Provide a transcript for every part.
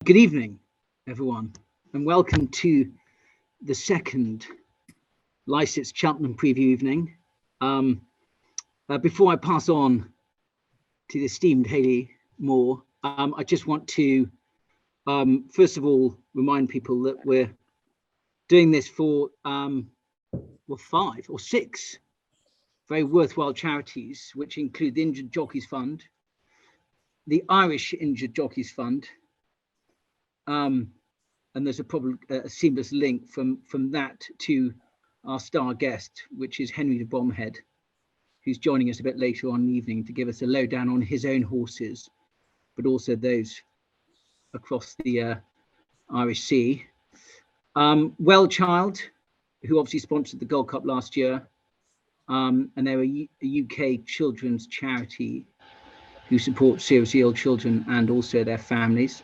Good evening, everyone, and welcome to the second Lycetts Cheltenham preview evening. Before I pass on to the esteemed Hayley Moore, I just want to, first of all, remind people that we're doing this for, five or six very worthwhile charities, which include the Injured Jockeys Fund, the Irish Injured Jockeys Fund, and there's a seamless link from that to our star guest, which is Henry de Bromhead, who's joining us a bit later on in the evening to give us a lowdown on his own horses, but also those across the Irish Sea. Well Child, who obviously sponsored the Gold Cup last year, and they're a UK children's charity who support seriously ill children and also their families.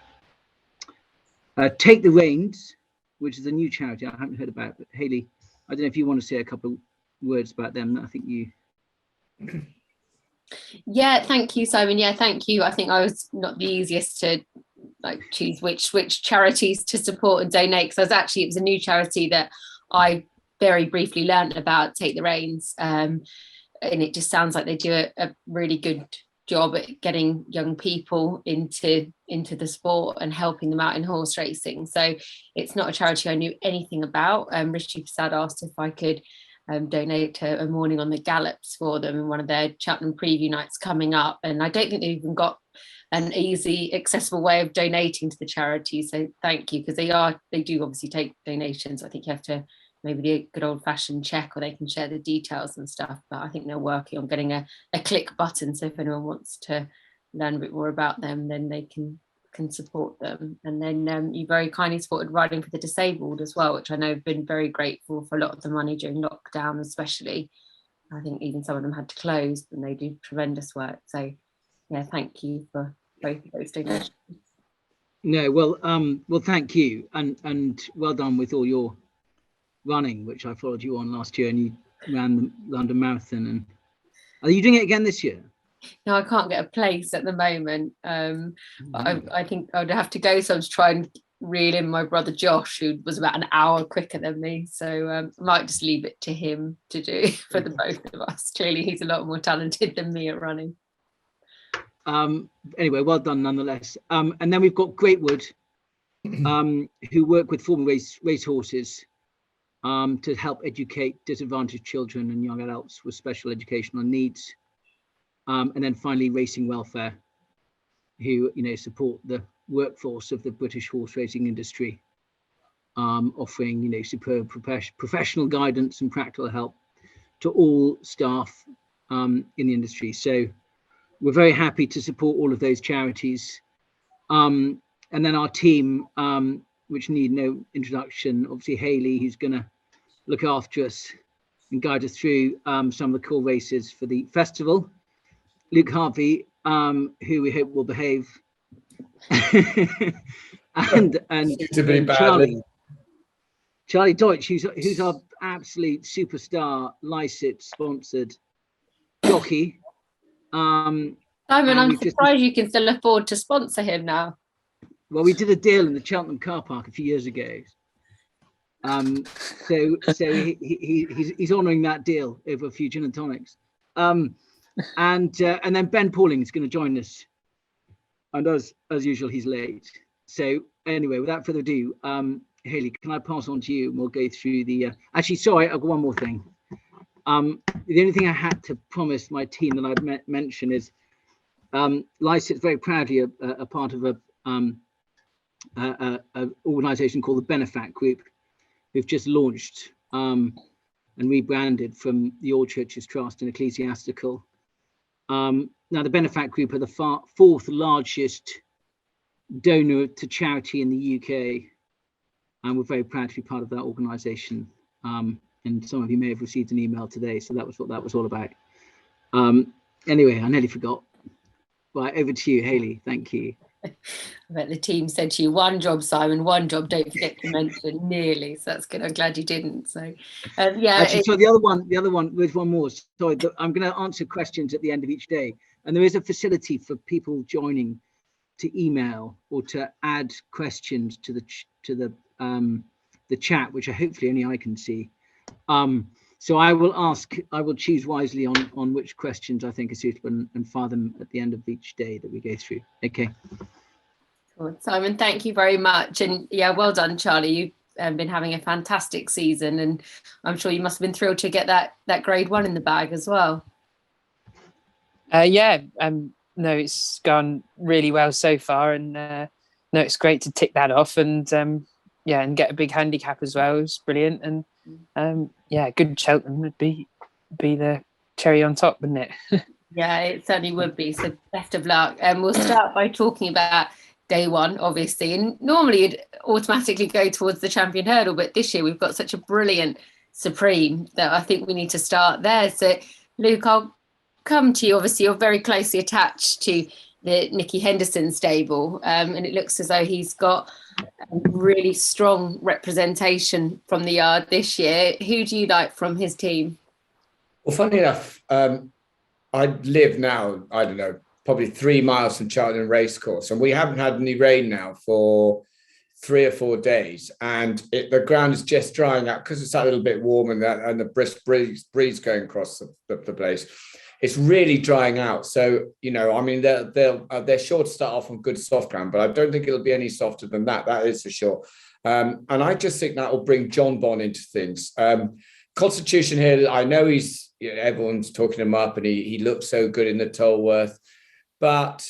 Take the Reins, which is a new charity I haven't heard about, but Hayley, I don't know if you want to say a couple of words about them. I think you. Yeah, thank you, Simon. Yeah, thank you. I think I was not the easiest to choose which charities to support and donate, because it was a new charity that I very briefly learned about, Take the Reins, and it just sounds like they do a really good job at getting young people into the sport and helping them out in horse racing. So it's not a charity I knew anything about. Rishi Prasad asked if I could donate to a morning on the gallops for them in one of their Cheltenham preview nights coming up, and I don't think they've even got an easy accessible way of donating to the charity, so thank you, because they do obviously take donations. I think you have to maybe the good old-fashioned check, or they can share the details and stuff, but I think they're working on getting a click button, so if anyone wants to learn a bit more about them, then they can support them. And then you very kindly supported Riding for the Disabled as well, which I know have been very grateful for a lot of the money during lockdown, especially. I think even some of them had to close, and they do tremendous work. So yeah, thank you for both of those donations. No, well, thank you, and well done with all your running, which I followed you on last year, and you ran the London Marathon. And are you doing it again this year? No, I can't get a place at the moment. I think I'd have to go some to try and reel in my brother Josh, who was about an hour quicker than me. So I might just leave it to him to do for the both of us. Clearly, he's a lot more talented than me at running. Anyway, well done nonetheless. And then we've got Greatwood, who work with former race horses to help educate disadvantaged children and young adults with special educational needs. And then finally, Racing Welfare, who support the workforce of the British horse racing industry, offering superb professional guidance and practical help to all staff in the industry. So we're very happy to support all of those charities. And then our team, which need no introduction, obviously Hayley, who's going to look after us and guide us through some of the cool races for the festival. Luke Harvey, who we hope will behave, and to be badly. Charlie Deutsch, who's our absolute superstar Lycetts sponsored jockey. Simon, I'm surprised you can still afford to sponsor him now. Well, we did a deal in the Cheltenham car park a few years ago. So he's honouring that deal over a few gin and tonics. And then Ben Pauling is going to join us, and as usual he's late. So anyway, without further ado, Hayley, can I pass on to you and we'll go through the actually, sorry, I've got one more thing. The only thing I had to promise my team that I'd mention is Lycetts very proudly a part of a organisation called the Benefact Group, who've just launched and rebranded from the All Churches Trust and Ecclesiastical. Now, the Benefact Group are the fourth largest donor to charity in the UK, and we're very proud to be part of that organisation. And some of you may have received an email today, so that was what that was all about. Anyway, I nearly forgot. Right, over to you, Hayley. Thank you. I bet the team said to you, one job, Simon, one job, don't forget to mention, nearly. So that's good. I'm glad you didn't. So, yeah. Actually, so the other one, there's one more. Sorry, I'm going to answer questions at the end of each day. And there is a facility for people joining to email or to add questions to the chat, which hopefully only I can see. So I will choose wisely on which questions I think are suitable and fire them at the end of each day that we go through. Okay. Cool. Simon, thank you very much. And yeah, well done, Charlie. You've been having a fantastic season, and I'm sure you must have been thrilled to get that grade 1 in the bag as well. No, it's gone really well so far, and no, it's great to tick that off, and and get a big handicap as well. It's brilliant, and good Cheltenham would be the cherry on top, wouldn't it? Yeah, it certainly would be. So best of luck. And we'll start by talking about day 1, obviously, and normally you'd automatically go towards the champion hurdle, but this year we've got such a brilliant Supreme that I think we need to start there. So Luke, I'll come to you. Obviously, you're very closely attached to the Nicky Henderson stable, and it looks as though he's got a really strong representation from the yard this year. Who do you like from his team? Well, funny enough, I live now, I don't know, probably 3 miles from Cheltenham Racecourse, and we haven't had any rain now for 3 or 4 days, and the ground is just drying out because it's a little bit warm and the brisk breeze going across the place. It's really drying out. So, I mean, they're sure to start off on good soft ground, but I don't think it'll be any softer than that. That is for sure. And I just think that will bring John Bon into things. Constitution here, I know everyone's talking him up, and he looks so good in the Tolworth, but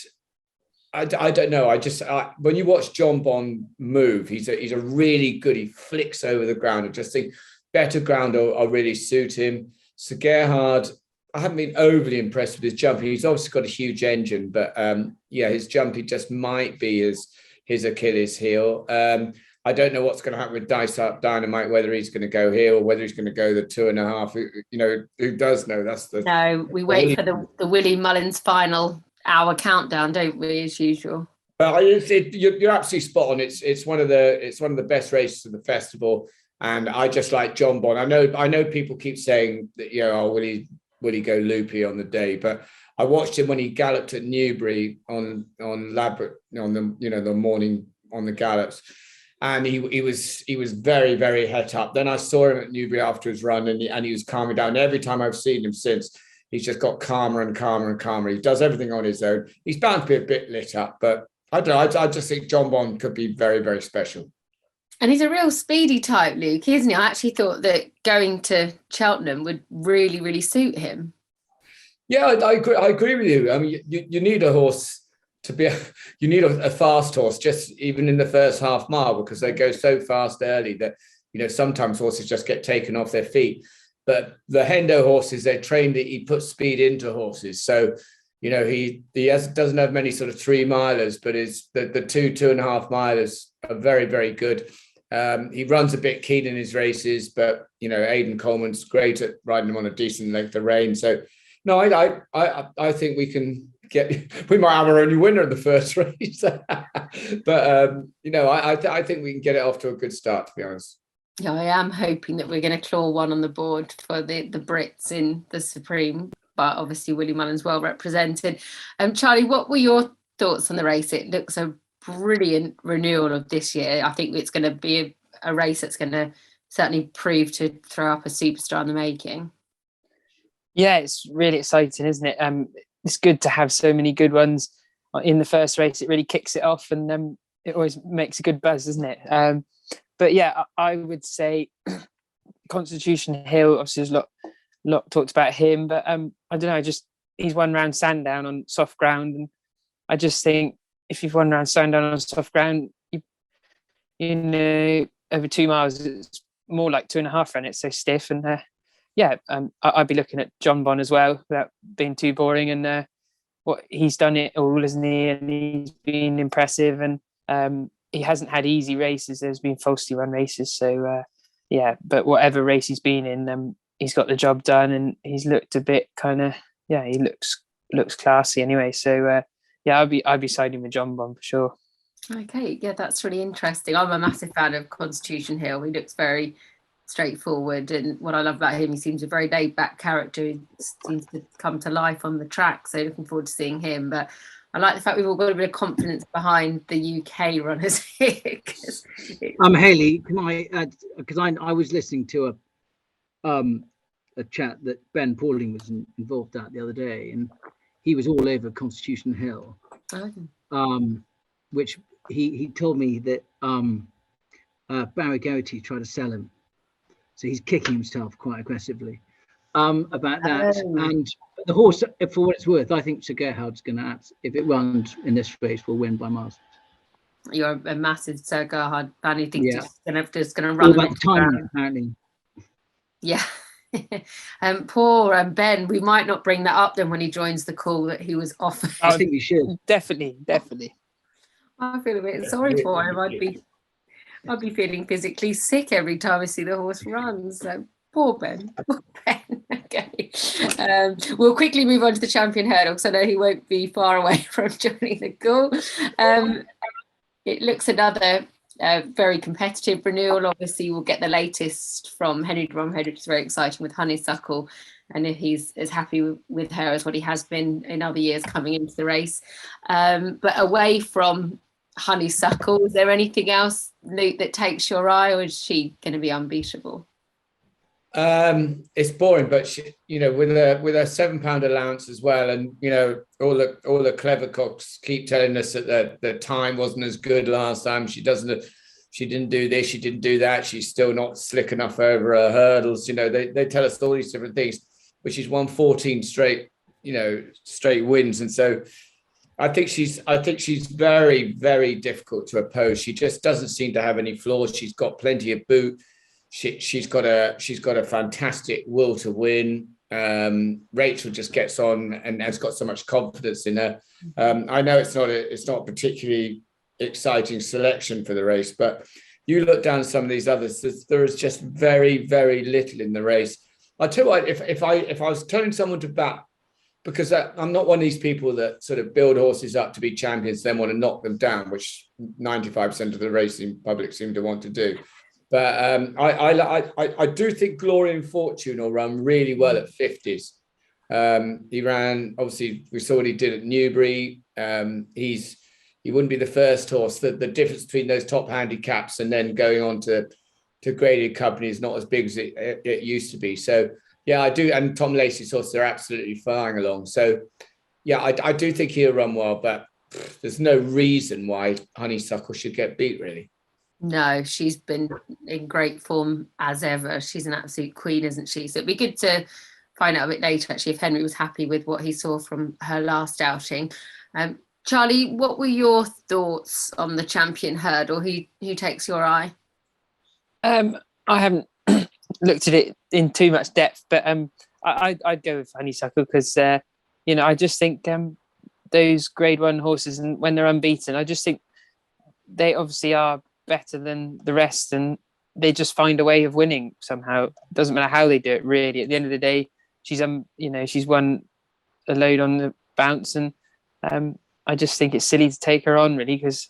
I don't know. When you watch John Bon move, he's a really good. He flicks over the ground. I just think better ground will really suit him. So Gerhard, I haven't been overly impressed with his jump. He's obviously got a huge engine, but his jumping just might be his Achilles heel. I don't know what's going to happen with Dice Up Dynamite, whether he's going to go here or whether he's going to go the 2.5. Who does know? No, we wait for the Willie Mullins final hour countdown, don't we, as usual? But you're absolutely spot on. It's one of the best races of the festival, and I just like John Bon. I know people keep saying that will he go loopy on the day, but I watched him when he galloped at Newbury on Labrador on the morning on the gallops, and he was very, very het up. Then I saw him at Newbury after his run, and he was calming down. Every time I've seen him since, he's just got calmer and calmer and calmer. He does everything on his own. He's bound to be a bit lit up, but I don't know. I just think John Bon could be very, very special. And he's a real speedy type, Luke, isn't he? I actually thought that going to Cheltenham would really, really suit him. Yeah, I agree with you. I mean, you need a horse you need a fast horse, just even in the first half mile, because they go so fast early that, sometimes horses just get taken off their feet. But the Hendo horses, they're trained that he puts speed into horses. So, he doesn't have many sort of 3 milers, but the 2.5 milers are very, very good. He runs a bit keen in his races, but Aidan Coleman's great at riding him on a decent length of rein. So no, I think we might have our only winner in the first race, but I think we can get it off to a good start, to be honest. Yeah, I am hoping that we're going to claw one on the board for the Brits in the Supreme, but obviously Willie Mullins well represented. Charlie, what were your thoughts on the race? It looks a brilliant renewal of this year. I think it's going to be a race that's going to certainly prove to throw up a superstar in the making. Yeah, it's really exciting, isn't it? It's good to have so many good ones in the first race. It really kicks it off, and it always makes a good buzz, doesn't it? But yeah, I would say Constitution Hill. Obviously, there's a lot talked about him, but I don't know. He's won round Sandown on soft ground, and I just think if you've won round Sandown on soft ground, over 2 miles, it's more like 2.5 run. It's so stiff, and I'd be looking at John Bon as well without being too boring. And what he's done it all, isn't he? And he's been impressive, and he hasn't had easy races. There's been falsely run races, so but whatever race he's been in, he's got the job done, and he's looked a bit he looks classy anyway. So I'd be siding with John Bon for sure. Okay, yeah, that's really interesting. I'm a massive fan of Constitution Hill. He looks very straightforward, and what I love about him, he seems a very laid back character. He seems to come to life on the track, so looking forward to seeing him. But I like the fact we've all got a bit of confidence behind the UK runners here. Hayley, can I add, because I was listening to a chat that Ben Pauling was involved at the other day, and he was all over Constitution Hill, which he told me that Barry Geraghty tried to sell him, so he's kicking himself quite aggressively about that. And the horse, for what it's worth, I think Sir Gerhard's going to, if it runs in this race, will win by miles. You're a massive Sir Gerhard fan. You think just going to run all about the timing, apparently. Yeah. Poor Ben, we might not bring that up then when he joins the call that he was offered. I think we should. Definitely. I feel a bit sorry for him. I'd be feeling physically sick every time I see the horse run. So poor Ben. Okay. We'll quickly move on to the champion hurdle because I know he won't be far away from joining the call. It looks another very competitive renewal. Obviously, we'll get the latest from Henry de Bromhead, which is very exciting, with Honeysuckle, and if he's as happy with her as what he has been in other years coming into the race. But away from Honeysuckle, is there anything else, Luke, that takes your eye, or is she going to be unbeatable? It's boring, but she, with a £7 allowance as well, and all the clever cocks keep telling us that the time wasn't as good last time. She didn't do this, she didn't do that. She's still not slick enough over her hurdles. They tell us all these different things, but she's won 14 straight wins, and so I think she's very, very difficult to oppose. She just doesn't seem to have any flaws. She's got plenty of boot. She's got a fantastic will to win. Rachel just gets on and has got so much confidence in her. I know it's not a particularly exciting selection for the race, but you look down some of these others, there is just very, very little in the race. I'll tell you what, if I was telling someone to bet, because I'm not one of these people that sort of build horses up to be champions, then want to knock them down, which 95% of the racing public seem to want to do. But I do think Glory and Fortune will run really well at 50s. He ran, obviously, we saw what he did at Newbury. He wouldn't be the first horse. The difference between those top handicaps and then going on to graded company is not as big as it used to be. So, yeah, I do. And Tom Lacey's horse, they're absolutely flying along. So, yeah, I do think he'll run well, but there's no reason why Honeysuckle should get beat, really. No, she's been in great form as ever. She's an absolute queen, isn't she? So it'd be good to find out a bit later, actually, if Henry was happy with what he saw from her last outing. Charlie, what were your thoughts on the champion hurdle? Who takes your eye? I haven't looked at it in too much depth, but I'd go with Honeysuckle because, I just think those Grade 1 horses, and when they're unbeaten, I just think they obviously are better than the rest, and they just find a way of winning somehow. It doesn't matter how they do it, really. At the end of the day, she's won a load on the bounce, and I just think it's silly to take her on, really, because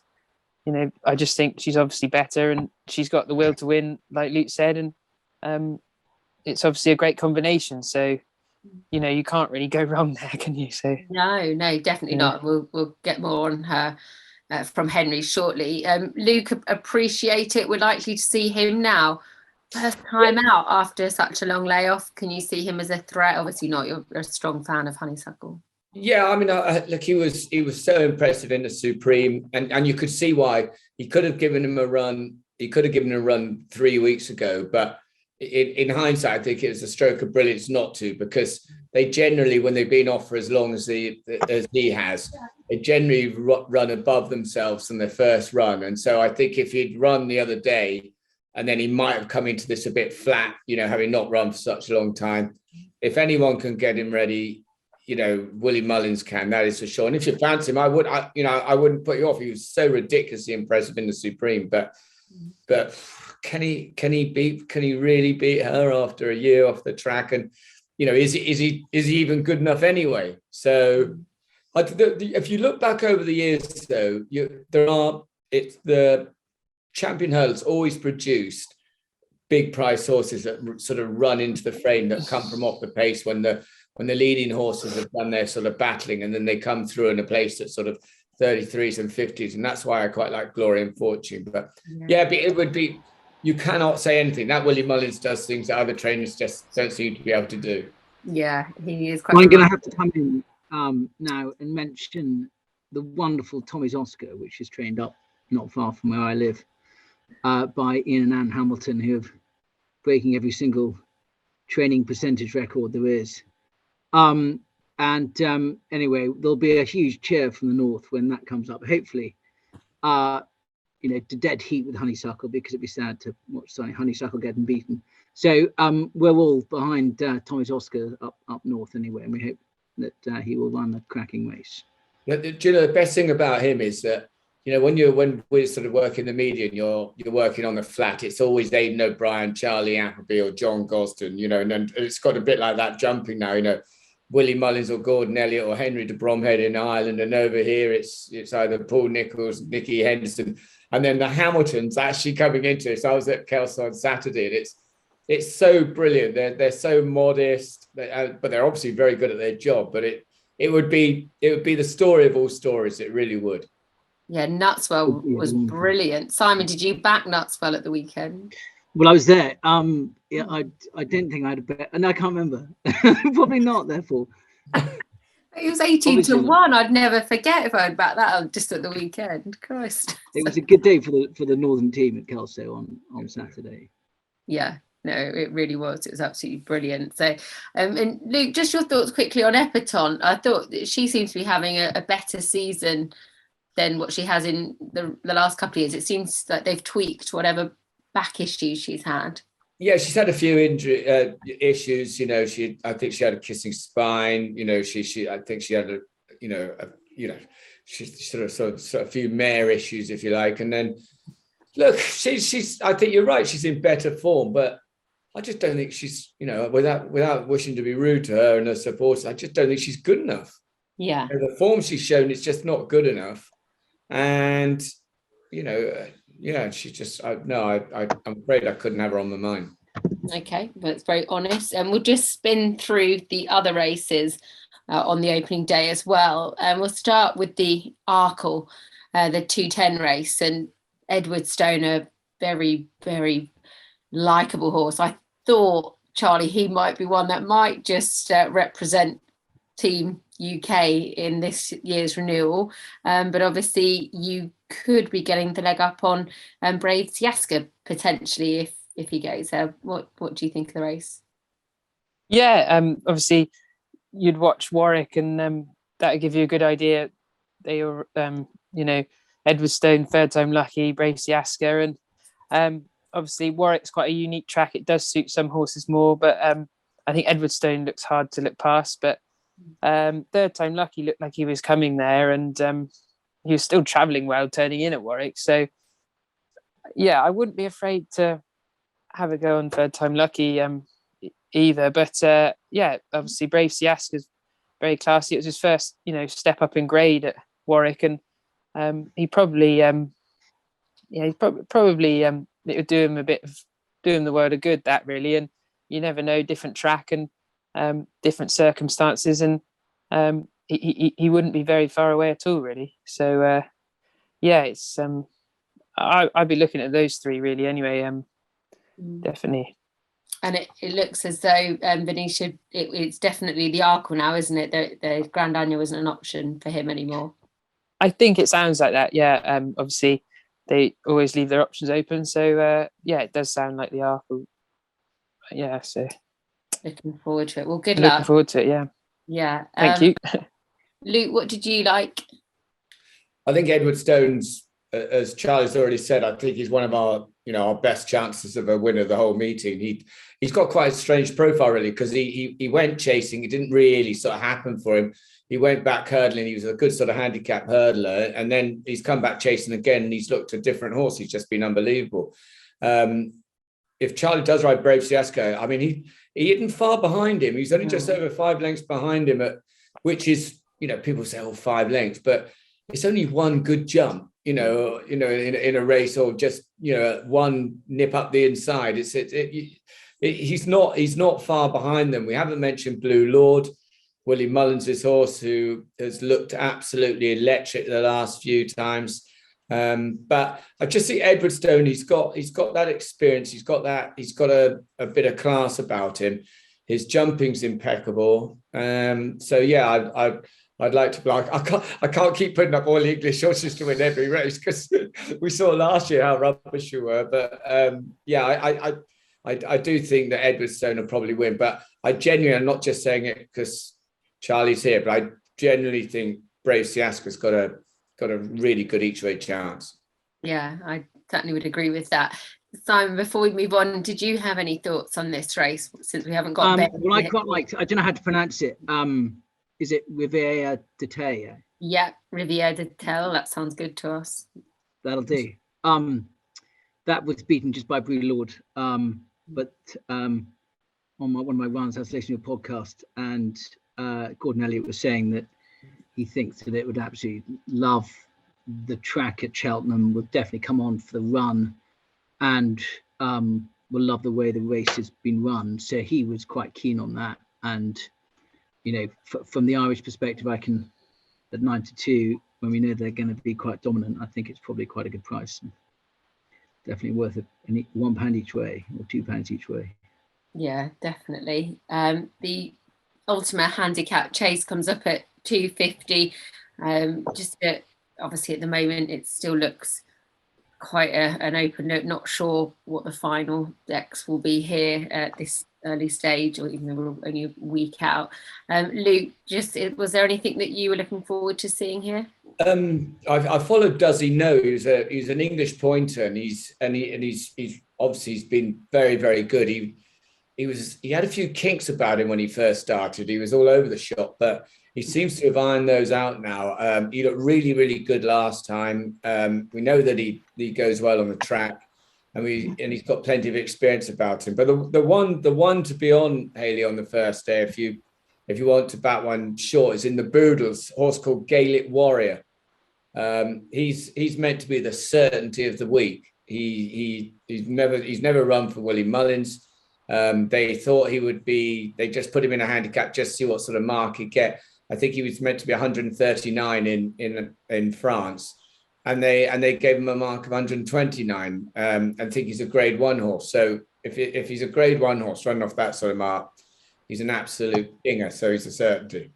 I just think she's obviously better, and she's got the will to win, like Luke said, and it's obviously a great combination. So you can't really go wrong there, can you? So no, definitely not. We'll get more on her from Henry shortly. Luke, appreciate it. We're likely to see him now. First time out after such a long layoff. Can you see him as a threat? Obviously not. You're a strong fan of Honeysuckle. Yeah, I mean, look, he was so impressive in the Supreme, and you could see why. He could have given him a run. He could have given him a run 3 weeks ago, but in hindsight, I think it was a stroke of brilliance not to, because they generally, when they've been off for as long as he has, they generally run above themselves in their first run. And so I think if he'd run the other day, and then he might have come into this a bit flat, having not run for such a long time. If anyone can get him ready, Willie Mullins can, that is for sure. And if you fancy him, I wouldn't put you off. He was so ridiculously impressive in the Supreme, but can he really beat her after a year off the track? And is he even good enough anyway? So if you look back over the years, though, the champion hurdles always produced big price horses that sort of run into the frame, that come from off the pace when the when the leading horses have done their sort of battling, and then they come through in a place that's sort of 33s and 50s, and that's why I quite like Glory and Fortune. But yeah, but it would be, you cannot say anything. That Willie Mullins does things that other trainers just don't seem to be able to do. Yeah, he is quite. I'm going to have to come in now and mention the wonderful Tommy's Oscar, which is trained up not far from where I live by Ian and Anne Hamilton, who have breaking every single training percentage record there is. Anyway, there'll be a huge cheer from the north when that comes up. Hopefully, to dead heat with Honeysuckle, because it'd be sad to watch Honeysuckle getting beaten. So we're all behind Tommy's Oscar up north anyway, and we hope that he will run a cracking race. Do you know the best thing about him is that, when we're sort of working the media and you're working on the flat, it's always Aidan O'Brien, Charlie Appleby, or John Gosden, and then it's got a bit like that jumping now, Willie Mullins or Gordon Elliott or Henry de Bromhead in Ireland, and over here it's either Paul Nicholls, Nicky Henderson, and then the Hamiltons actually coming into it. So I was at Kelso on Saturday, and it's so brilliant. They're so modest, but they're obviously very good at their job. But it would be the story of all stories. It really would. Yeah, Nutswell was brilliant. Simon, did you back Nutswell at the weekend? Well, I was there. I didn't think I had a bet, and I can't remember. Probably not. Therefore, it was 18-1. I'd never forget if I'd backed that just at the weekend. Christ, it was a good day for the northern team at Kelso on Saturday. Yeah, no, it really was. It was absolutely brilliant. So, and Luke, just your thoughts quickly on Epatante. I thought that she seems to be having a better season than what she has in the last couple of years. It seems like they've tweaked whatever back issues she's had. Yeah, she's had a few injury issues. I think she had a kissing spine. I think she had she's sort of a few mare issues, if you like. And then, look, she's. I think you're right. She's in better form, but I just don't think she's. Without wishing to be rude to her and her supporters, I just don't think she's good enough. Yeah, the form she's shown is just not good enough, and she just. I'm afraid I couldn't have her on my mind. Okay, but it's very honest, and we'll just spin through the other races on the opening day as well. And we'll start with the Arkle, the 2:10 race, and Edward Stone, a very, very likable horse. I thought, Charlie, he might be one that might just represent Team UK in this year's renewal, but obviously you could be getting the leg up on Brave Siaska potentially if he goes there. What do you think of the race? Yeah, obviously you'd watch Warwick, and that would give you a good idea. They were, Edward Stone, Third Time Lucky, Brave Siaska, and obviously Warwick's quite a unique track. It does suit some horses more, but I think Edward Stone looks hard to look past. But Third Time Lucky looked like he was coming there, and he was still travelling well, turning in at Warwick. So yeah, I wouldn't be afraid to have a go on Third Time Lucky either. But obviously Brave Siaska's very classy. It was his first, step up in grade at Warwick, and he probably, it would do him the world of good, that really. And you never know, different track and different circumstances, and he wouldn't be very far away at all, really. So it's I'd be looking at those three really anyway. Definitely. And it looks as though Venetia, it's definitely the Arkle now, isn't it? The Grand Annual isn't an option for him anymore. I think it sounds like that. Yeah. Obviously they always leave their options open. So it does sound like the Arkle. Yeah. So looking forward to it. Well, good luck. Looking forward to it. Yeah. Yeah. Thank you. Luke, what did you like? I think Edward Stone's, as Charlie's already said, I think he's one of our best chances of a winner of the whole meeting. He's got quite a strange profile, really, because he went chasing. It didn't really sort of happen for him. He went back hurdling. He was a good sort of handicap hurdler, and then he's come back chasing again, and he's looked a different horse. He's just been unbelievable. If Charlie does ride Brave Siaska, I mean, he isn't far behind him. He's only just over 5 lengths behind him, which is, people say, 5 lengths, but it's only one good jump, in a race, or just, one nip up the inside. He's not far behind them. We haven't mentioned Blue Lord. Willie Mullins' horse, who has looked absolutely electric the last few times. But I just think Edwardstone, he's got that experience. He's got a bit of class about him. His jumping's impeccable. So yeah, I'd like to. I can't keep putting up all the English horses to win every race, because we saw last year how rubbish you were. But yeah, I do think that Edwardstone will probably win. But I genuinely, I'm not just saying it because Charlie's here, but I genuinely think Brave Siaska's got a really good each way chance. Yeah, I certainly would agree with that. Simon, before we move on, did you have any thoughts on this race, since we haven't got well, I quite liked, I don't know how to pronounce it. Is it Riviera de Tell? Yeah, Riviera de Tell, that sounds good to us. That'll do. That was beaten just by Brew Lord. But on one of my runs, I was listening to a podcast, and Gordon Elliott was saying that he thinks that it would absolutely love the track at Cheltenham, would definitely come on for the run, and will love the way the race has been run. So he was quite keen on that. And, you know, from the Irish perspective, I can, at 9-2, when we know they're going to be quite dominant, I think it's probably quite a good price. Definitely worth £1 each way, or £2 each way. Yeah, definitely. The Ultima Handicap Chase comes up at 250. Obviously at the moment it still looks quite an open note. Not sure what the final decks will be here at this early stage, or even though we're only a week out. Luke, was there anything that you were looking forward to seeing here? I followed Does He Know? He's an English pointer, and he's obviously he's been very, very good. He had a few kinks about him when he first started. He was all over the shop, but he seems to have ironed those out now. He looked really, really good last time. We know that he goes well on the track, and he's got plenty of experience about him. But the one to be on, Hayley, on the first day, if you want to bat one short, is in the Boodles, a horse called Gaelic Warrior. He's meant to be the certainty of the week. He's never run for Willie Mullins. They thought he would be. They just put him in a handicap just to see what sort of mark he'd get. I think he was meant to be 139 in France, and they gave him a mark of 129. And think he's a Grade 1 horse. So if he's a Grade 1 horse running off that sort of mark, he's an absolute dinger. So he's a certainty.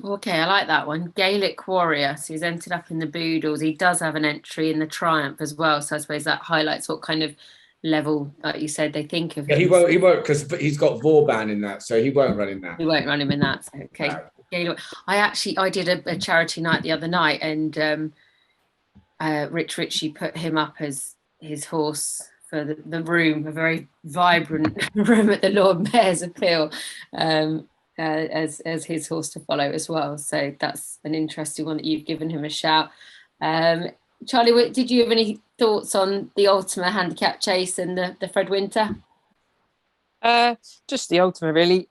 Okay, I like that one. Gaelic Warrior. So he's entered up in the Boodles. He does have an entry in the Triumph as well. So I suppose that highlights what kind of level, like you said, they think of him. Yeah, he won't, because he's got Vauban in that, so he won't run in that. He won't run him in that. So, okay. No. I did a charity night the other night, and Rich Ritchie put him up as his horse for the room, a very vibrant room at the Lord Mayor's Appeal, as his horse to follow as well. So that's an interesting one that you've given him a shout. Charlie, did you have any thoughts on the Ultima Handicap Chase and the Fred Winter? Just the Ultima, really.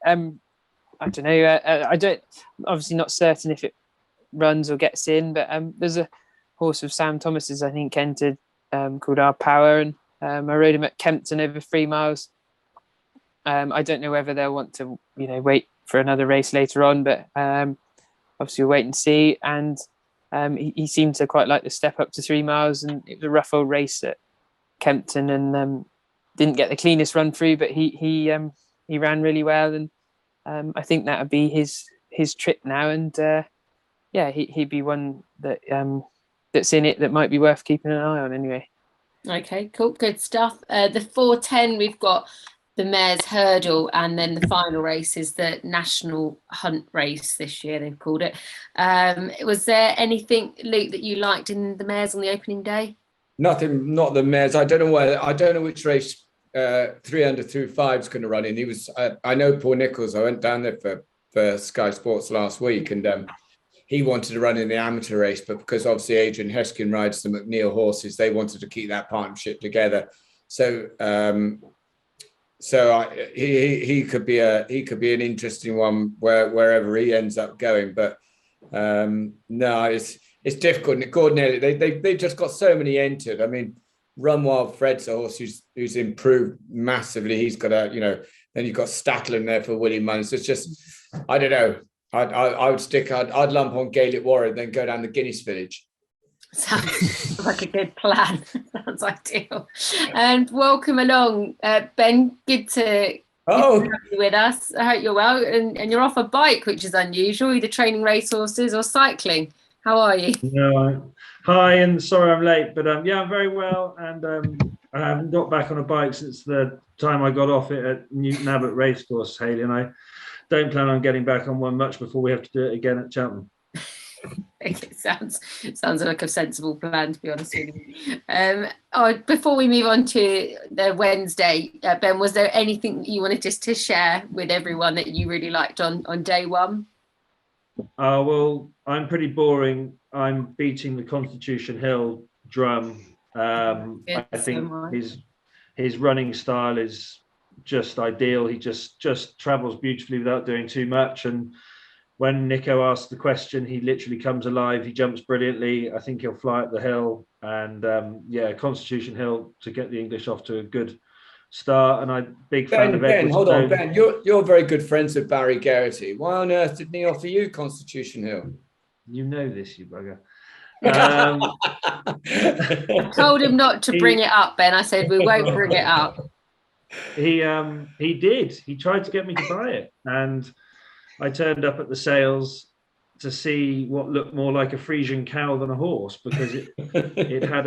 I don't know. Obviously not certain if it runs or gets in, but there's a horse of Sam Thomas's, I think, entered, called Our Power, and I rode him at Kempton over 3 miles. I don't know whether they'll want to, wait for another race later on, but obviously we'll wait and see. And he seemed to quite like the step up to 3 miles, and it was a rough old race at Kempton, and didn't get the cleanest run through, but he ran really well, and I think that would be his trip now, and he'd be one that that's in it that might be worth keeping an eye on anyway. Okay, cool, good stuff. The 4:10, we've got the Mayor's Hurdle, and then the final race is the National Hunt Race this year, they've called it. Was there anything, Luke, that you liked in the Mayor's on the opening day? Nothing, not the Mayor's. I don't know which race 300 through 5 is going to run in. I know Paul Nichols. I went down there for Sky Sports last week, and he wanted to run in the amateur race, but because obviously Adrian Heskin rides the McNeil horses, they wanted to keep that partnership together. So he could be an interesting one wherever he ends up going. But no, it's difficult. Gordon Elliott, they just got so many entered. I mean, Run Wild Fred's a horse who's improved massively. He's got then you've got Statler in there for Willie Mullins. It's just, I don't know. I would stick. I'd lump on Gaelic Warrior, then go down the Guinness Village. Sounds like a good plan. Sounds ideal. And welcome along, Ben. Good to have you with us. I hope you're well. And you're off a bike, which is unusual, either training racehorses or cycling. How are you? No, hi, and sorry I'm late, but yeah, I'm very well, and I haven't got back on a bike since the time I got off it at Newton Abbot Racecourse, Hayley, and I don't plan on getting back on one much before we have to do it again at Cheltenham. It sounds like a sensible plan, to be honest with you. Before we move on to the Wednesday, Ben, was there anything that you wanted just to share with everyone that you really liked on day one? Well, I'm pretty boring. I'm beating the Constitution Hill drum. I think his running style is just ideal. He just travels beautifully without doing too much. And when Nico asks the question, he literally comes alive. He jumps brilliantly. I think he'll fly up the hill. And yeah, Constitution Hill to get the English off to a good start. And I'm big fan of Edward. Hold on, Ben. You're very good friends with Barry Geraghty. Why on earth didn't he offer you Constitution Hill? You know this, you bugger. I told him not to bring it up, Ben. I said we won't bring it up. He did. He tried to get me to buy it, and I turned up at the sales to see what looked more like a Frisian cow than a horse, because it had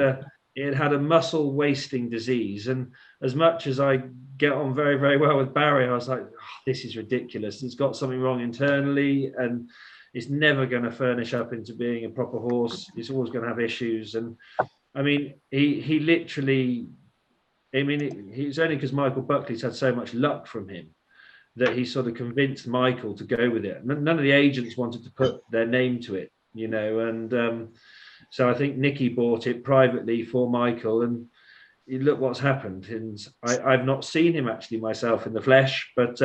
a muscle wasting disease. And as much as I get on very, very well with Barry, I was like, this is ridiculous. It's got something wrong internally, and it's never going to furnish up into being a proper horse. It's always going to have issues. And I mean, he literally, I mean, it's only because Michael Buckley's had so much luck from him that he sort of convinced Michael to go with it. None of the agents wanted to put their name to it, you know. And so I think Nicky bought it privately for Michael, and look what's happened. And I've not seen him actually myself in the flesh, but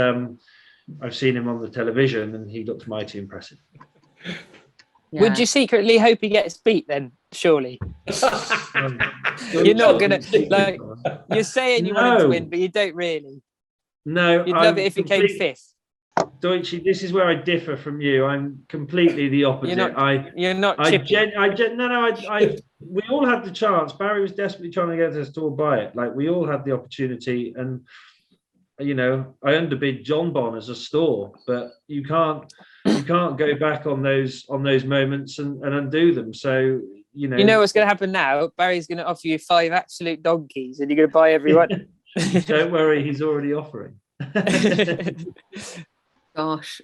I've seen him on the television, and he looks mighty impressive. Yeah. Would you secretly hope he gets beat then? Surely. You're not gonna, like, you're saying you want him to win, but you don't really. No, you'd love it if he came fifth. Deutsche, this is where I differ from you. I'm completely the opposite. You're not chippy. We all had the chance. Barry was desperately trying to get us to all buy it. Like, we all had the opportunity, and you know, I underbid John Bon as a store, but you can't go back on those moments and undo them. So you know what's going to happen now. Barry's going to offer you 5 absolute donkeys, and you're going to buy every one. Don't worry, he's already offering. Gosh,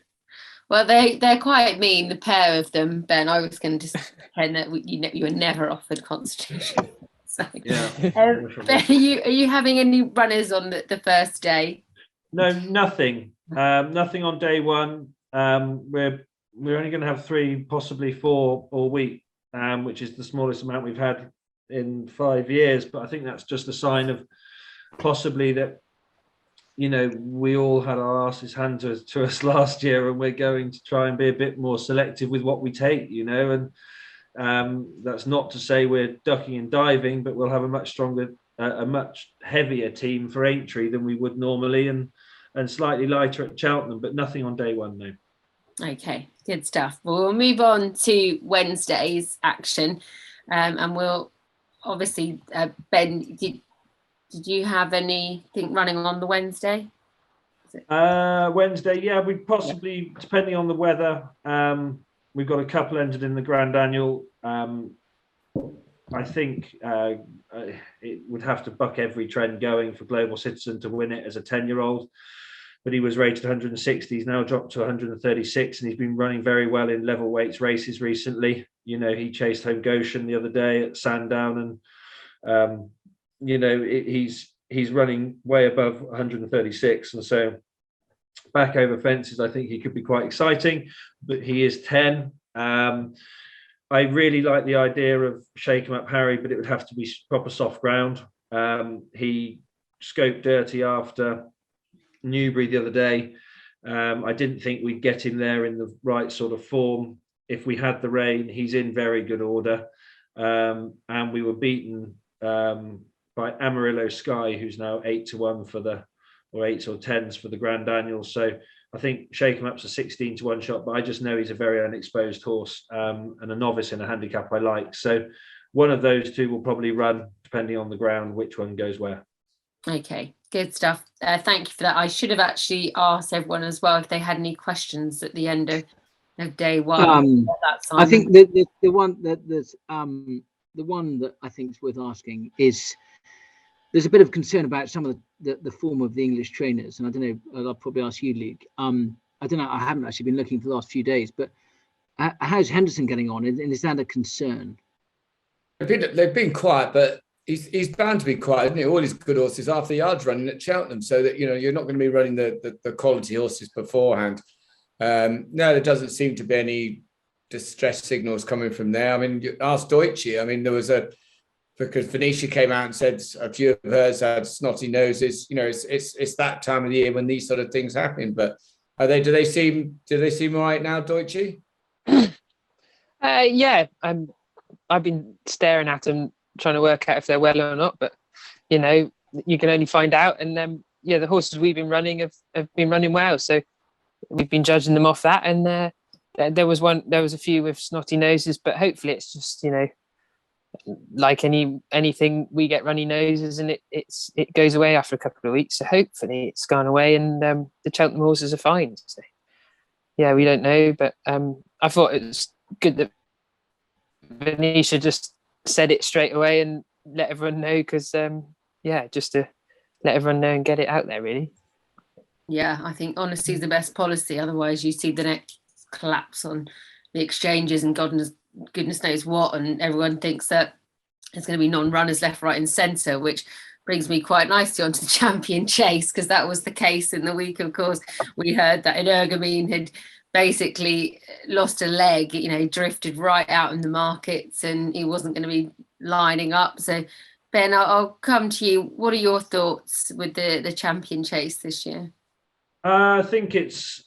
well, they're quite mean, the pair of them, Ben. I was going to just pretend that you were never offered Constitution. So, yeah. Ben, are you having any runners on the first day? No, nothing. Nothing on day one. We're only going to have 3, possibly 4 all week, which is the smallest amount we've had in 5 years. But I think that's just a sign of possibly that, you know, we all had our asses handed to us last year, and we're going to try and be a bit more selective with what we take, you know. And that's not to say we're ducking and diving, but we'll have a much stronger, a much heavier team for Aintree than we would normally, and slightly lighter at Cheltenham, but nothing on day one, no. Okay, good stuff. Well, we'll move on to Wednesday's action, and we'll obviously, Ben, did you have anything running on the Wednesday? Wednesday, yeah, we possibly, depending on the weather, we've got a couple entered in the Grand Annual. I think it would have to buck every trend going for Global Citizen to win it as a 10-year-old. But he was rated 160. He's now dropped to 136, and he's been running very well in level weights races recently. You know, he chased home Goshen the other day at Sandown, and you know, he's running way above 136, and so back over fences, I think he could be quite exciting. But he is 10. I really like the idea of Shake 'em Up Harry, but it would have to be proper soft ground. He scoped dirty after Newbury the other day. I didn't think we'd get him there in the right sort of form. If we had the rain, he's in very good order. And we were beaten by Amarillo Sky, who's now 8-1 for the or 8s or 10s for the Grand Annual. So I think Shake 'em Up's a 16 to 1 shot, but I just know he's a very unexposed horse, and a novice in a handicap I like. So one of those two will probably run, depending on the ground, which one goes where. Okay, good stuff. Thank you for that. I should have actually asked everyone as well if they had any questions at the end of day one. I think the one that I think is worth asking is, there's a bit of concern about some of the form of the English trainers, and I don't know, I'll probably ask you, Luke. I don't know, I haven't actually been looking for the last few days, but how's Henderson getting on, and is that a concern? They've been quiet, but he's bound to be quiet, isn't he? All his good horses half the yards running at Cheltenham, so that you're not going to be running the quality horses beforehand. No, there doesn't seem to be any distress signals coming from there. I mean, you ask Deutsche. I mean, there was because Venetia came out and said a few of hers had snotty noses. It's that time of the year when these sort of things happen. But do they seem all right now, Deutsche? Yeah, I've been staring at them, trying to work out if they're well or not. But you can only find out. And the horses we've been running have been running well. So we've been judging them off that. And there was a few with snotty noses, but hopefully it's just like anything, we get runny noses and it goes away after a couple of weeks. So hopefully it's gone away and the Cheltenham horses are fine. So yeah, we don't know, but I thought it was good that Venetia just said it straight away and let everyone know, because just to let everyone know and get it out there, really. Yeah, I think honesty is the best policy. Otherwise you see the next collapse on the exchanges and goodness knows what, and everyone thinks that there's going to be non-runners left, right and centre, which brings me quite nicely onto the Champion Chase, because that was the case in the week. Of course, we heard that Energumene had basically lost a leg, drifted right out in the markets and he wasn't going to be lining up. So Ben, I'll come to you. What are your thoughts with the Champion Chase this year? I think it's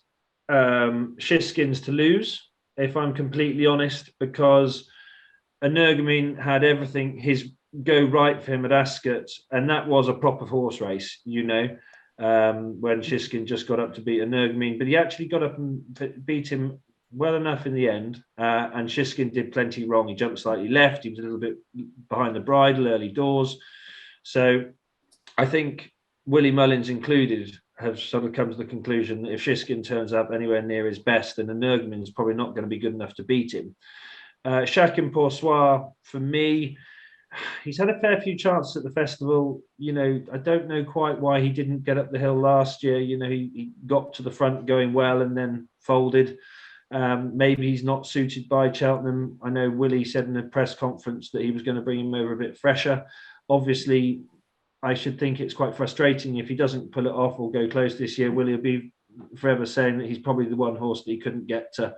Shiskin's to lose, if I'm completely honest, because Energumene had everything his go right for him at Ascot, and that was a proper horse race, when Shiskin just got up to beat Energumene, but he actually got up and beat him well enough in the end, and Shiskin did plenty wrong. He jumped slightly left, he was a little bit behind the bridle early doors. So I think Willie Mullins included have sort of come to the conclusion that if Shiskin turns up anywhere near his best, then Energumene is probably not going to be good enough to beat him. Chacun Pour Soi, for me, he's had a fair few chances at the festival. I don't know quite why he didn't get up the hill last year. He got to the front going well and then folded. Maybe he's not suited by Cheltenham. I know Willie said in a press conference that he was going to bring him over a bit fresher. Obviously, I should think it's quite frustrating if he doesn't pull it off or go close this year. Willie will be forever saying that he's probably the one horse that he couldn't get to,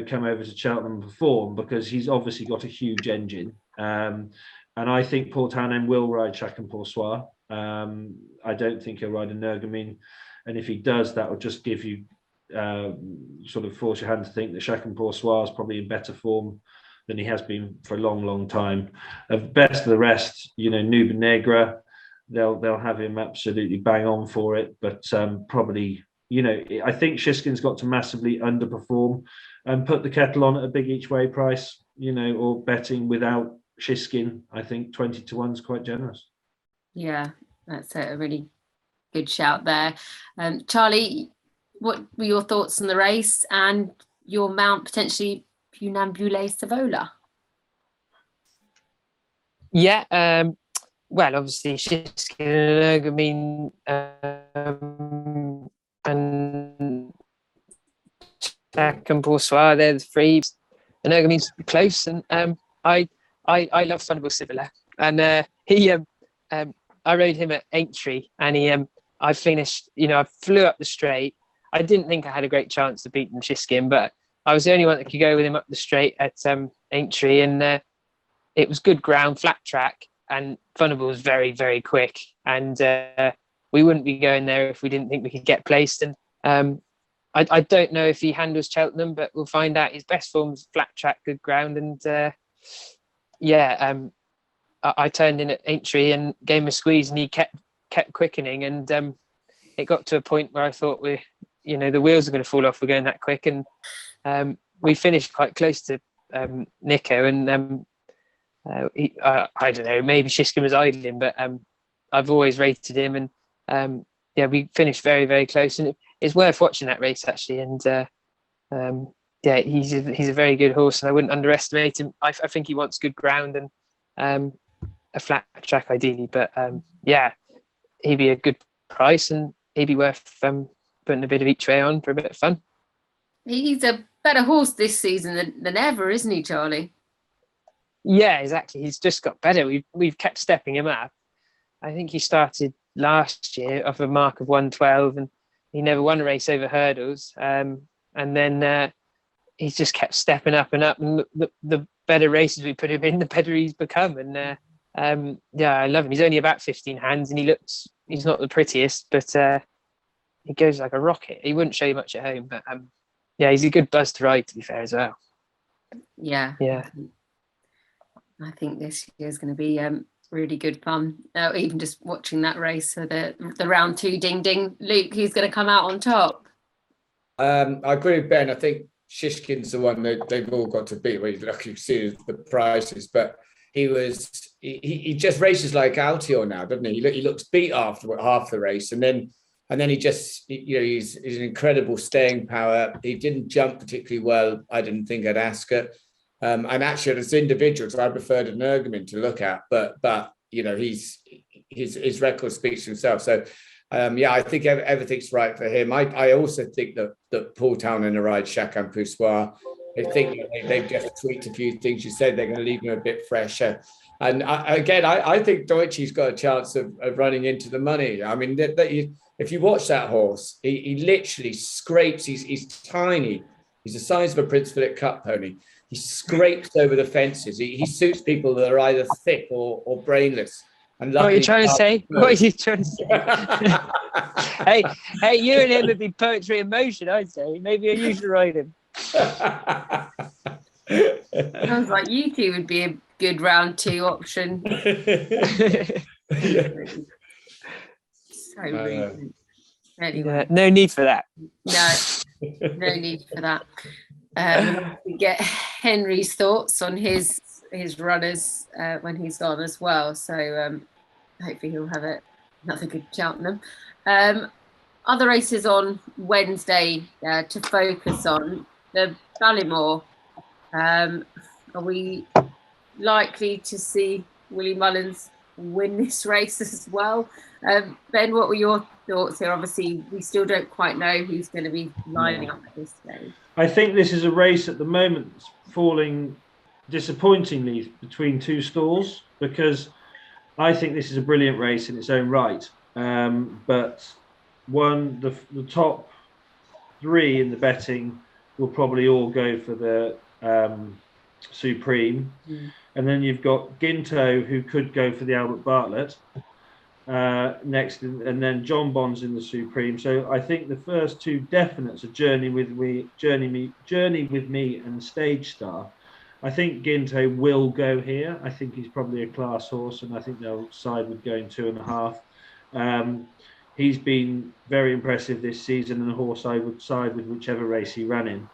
come over to Cheltenham and perform, because he's obviously got a huge engine. And I think Paul Townend will ride Chacun Pour Soi. I don't think he'll ride Energumene. And if he does, that will just give you sort of force your hand to think that Chacun Pour Soi is probably in better form than he has been for a long, long time. Of best of the rest, Nuba Negra, they'll have him absolutely bang on for it. But probably, I think Shiskin's got to massively underperform and put the kettle on at a big each way price, or betting without Shiskin. I think 20 to 1 is quite generous. Yeah, that's a really good shout there. Charlie, what were your thoughts on the race and your mount potentially Funambule Savola? Yeah, well, obviously Shiskin, and Chacun Pour Soi, they're the three. Energumene's close, and I love Thunderbolt Savola, and I rode him at Aintree, and I finished. I flew up the straight. I didn't think I had a great chance of beating Shiskin, but I was the only one that could go with him up the straight at Aintree, and it was good ground, flat track, and Thunderbolt was very, very quick, and we wouldn't be going there if we didn't think we could get placed. And I don't know if he handles Cheltenham, but we'll find out. His best form's flat track, good ground, and I turned in at Aintree and gave him a squeeze, and he kept quickening, and it got to a point where I thought the wheels are going to fall off. We're going that quick, and we finished quite close to Nico, and I don't know, maybe Shishkin was idling, but I've always rated him, and we finished very, very close, and it's worth watching that race actually. And he's a very good horse, and I wouldn't underestimate him. I think he wants good ground and a flat track ideally, but he'd be a good price, and he'd be worth putting a bit of each way on for a bit of fun. He's a better horse this season than ever, isn't he, Charlie? Yeah, exactly. He's just got better. We've kept stepping him up. I think he started last year off a mark of 112, and he never won a race over hurdles. And then he's just kept stepping up and up. And the better races we put him in, the better he's become. And I love him. He's only about 15 hands, and he's not the prettiest, but he goes like a rocket. He wouldn't show you much at home, but he's a good buzz to ride, to be fair, as well. Yeah. I think this year's going to be really good fun. Even just watching that race, so the round 2 ding ding. Luke, who's going to come out on top? I agree with Ben. I think Shishkin's the one that they've all got to beat. Well, you see the prices, but he just races like Altior now, doesn't he? He looks beat after half the race, and then he just, he's an incredible staying power. He didn't jump particularly well, I didn't think, at Ascot. And actually, as individuals, I preferred an Ergomin to look at, but his record speaks for himself. So, I think everything's right for him. I also think that Paul Town and the ride Chacun Poussoir, I think they've just tweaked a few things. You said they're going to leave him a bit fresher. And I think Deutschie's got a chance of running into the money. I mean, if you watch that horse, he literally scrapes. He's tiny. He's the size of a Prince Philip Cup pony. He scrapes over the fences. He suits people that are either thick or brainless. And what are you trying to say? What are you trying to say? hey, you and him would be poetry in motion, I'd say. Maybe you should ride him. Sounds like you two would be a good round 2 option. So rude. Anyway. No need for that. No need for that. We get Henry's thoughts on his runners when he's gone as well. So hopefully he'll have another good Cheltenham. Other races on Wednesday to focus on. The Ballymore. Are we likely to see Willie Mullins win this race as well? Ben, what were your thoughts here? Obviously, we still don't quite know who's going to be lining up at this stage. I think this is a race at the moment falling disappointingly between 2 stalls, because I think this is a brilliant race in its own right. But the top 3 in the betting will probably all go for the Supreme. And then you've got Ginto, who could go for the Albert Bartlett next, and then John Bond's in the Supreme. So I think the first 2 definites are Journey with Me and Stage Star. I think Ginto will go here. I think he's probably a class horse, and I think they'll side with going 2.5. He's been very impressive this season, and a horse I would side with whichever race he ran in.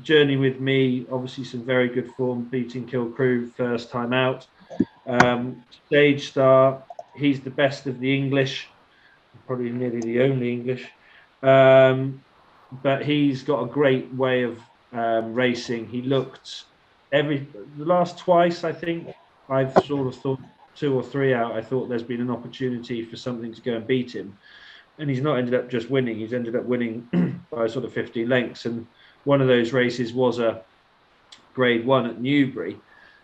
Journey with Me, obviously some very good form, beating Kilcrew first time out. Stage Star, he's the best of the English, probably nearly the only English, but he's got a great way of racing. He looked the last twice, I think I've sort of thought 2 or 3 out, I thought there's been an opportunity for something to go and beat him, and he's not ended up just winning. He's ended up winning by sort of 15 lengths, and one of those races was a Grade 1 at Newbury.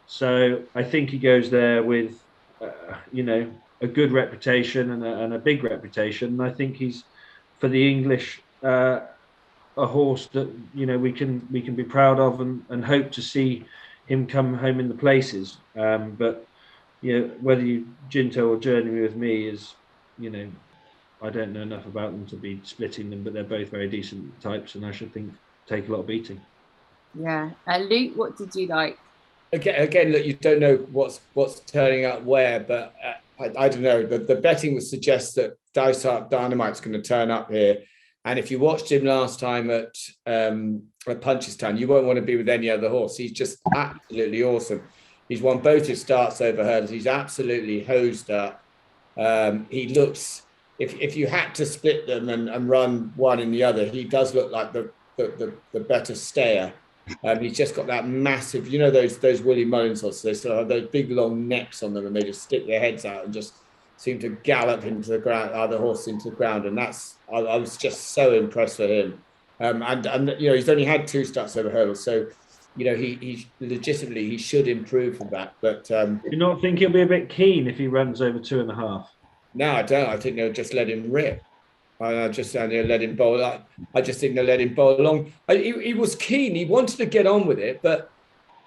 So I think he goes there with, a good reputation and a big reputation. And I think he's, for the English, a horse that we can be proud of and hope to see him come home in the places. But whether you Ginto or Journey with Me is, I don't know enough about them to be splitting them, but they're both very decent types, and I should think take a lot of beating. Yeah. Luke, what did you like? Again, look, you don't know what's turning up where, but I don't know. The betting would suggest that Dysart Dynamite's going to turn up here. And if you watched him last time at Punchestown, you won't want to be with any other horse. He's just absolutely awesome. He's won both his starts over hurdles. He's absolutely hosed up. He looks, if you had to split them and run one in the other, he does look like the better stayer. He's just got that massive, you know, those Willie Mullins horses. They still have those big long necks on them, and they just stick their heads out and just seem to gallop into the ground, other horse into the ground. And I was just so impressed with him. And you know, he's only had 2 starts over hurdles, so you know he legitimately he should improve from that. But do you not think he'll be a bit keen if he runs over 2.5? No, I don't. I think they'll just let him rip. I just let him bowl. I just think they'll let him bowl along. He was keen. He wanted to get on with it, but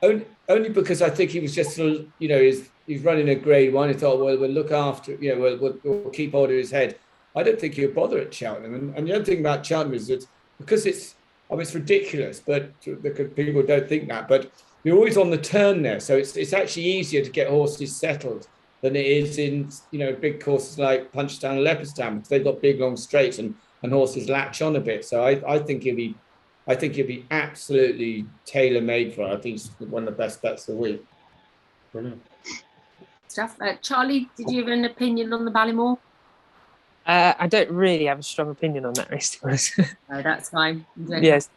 only because I think he was just, you know, he's running a grade 1. He thought, well, we'll look after, you know, we'll keep hold of his head. I don't think he'll bother at Cheltenham. And the other thing about Cheltenham is that because it's ridiculous, but people don't think that. But you're always on the turn there, so it's actually easier to get horses settled than it is in, you know, big courses like Punchestown and Leopardstown, because they've got big long straights and horses latch on a bit. So I think he'll be absolutely tailor-made for it. I think he's one of the best bets of the week. Brilliant stuff. Charlie, did you have an opinion on the Ballymore? I don't really have a strong opinion on that race, to be honest. No, that's fine. Yes,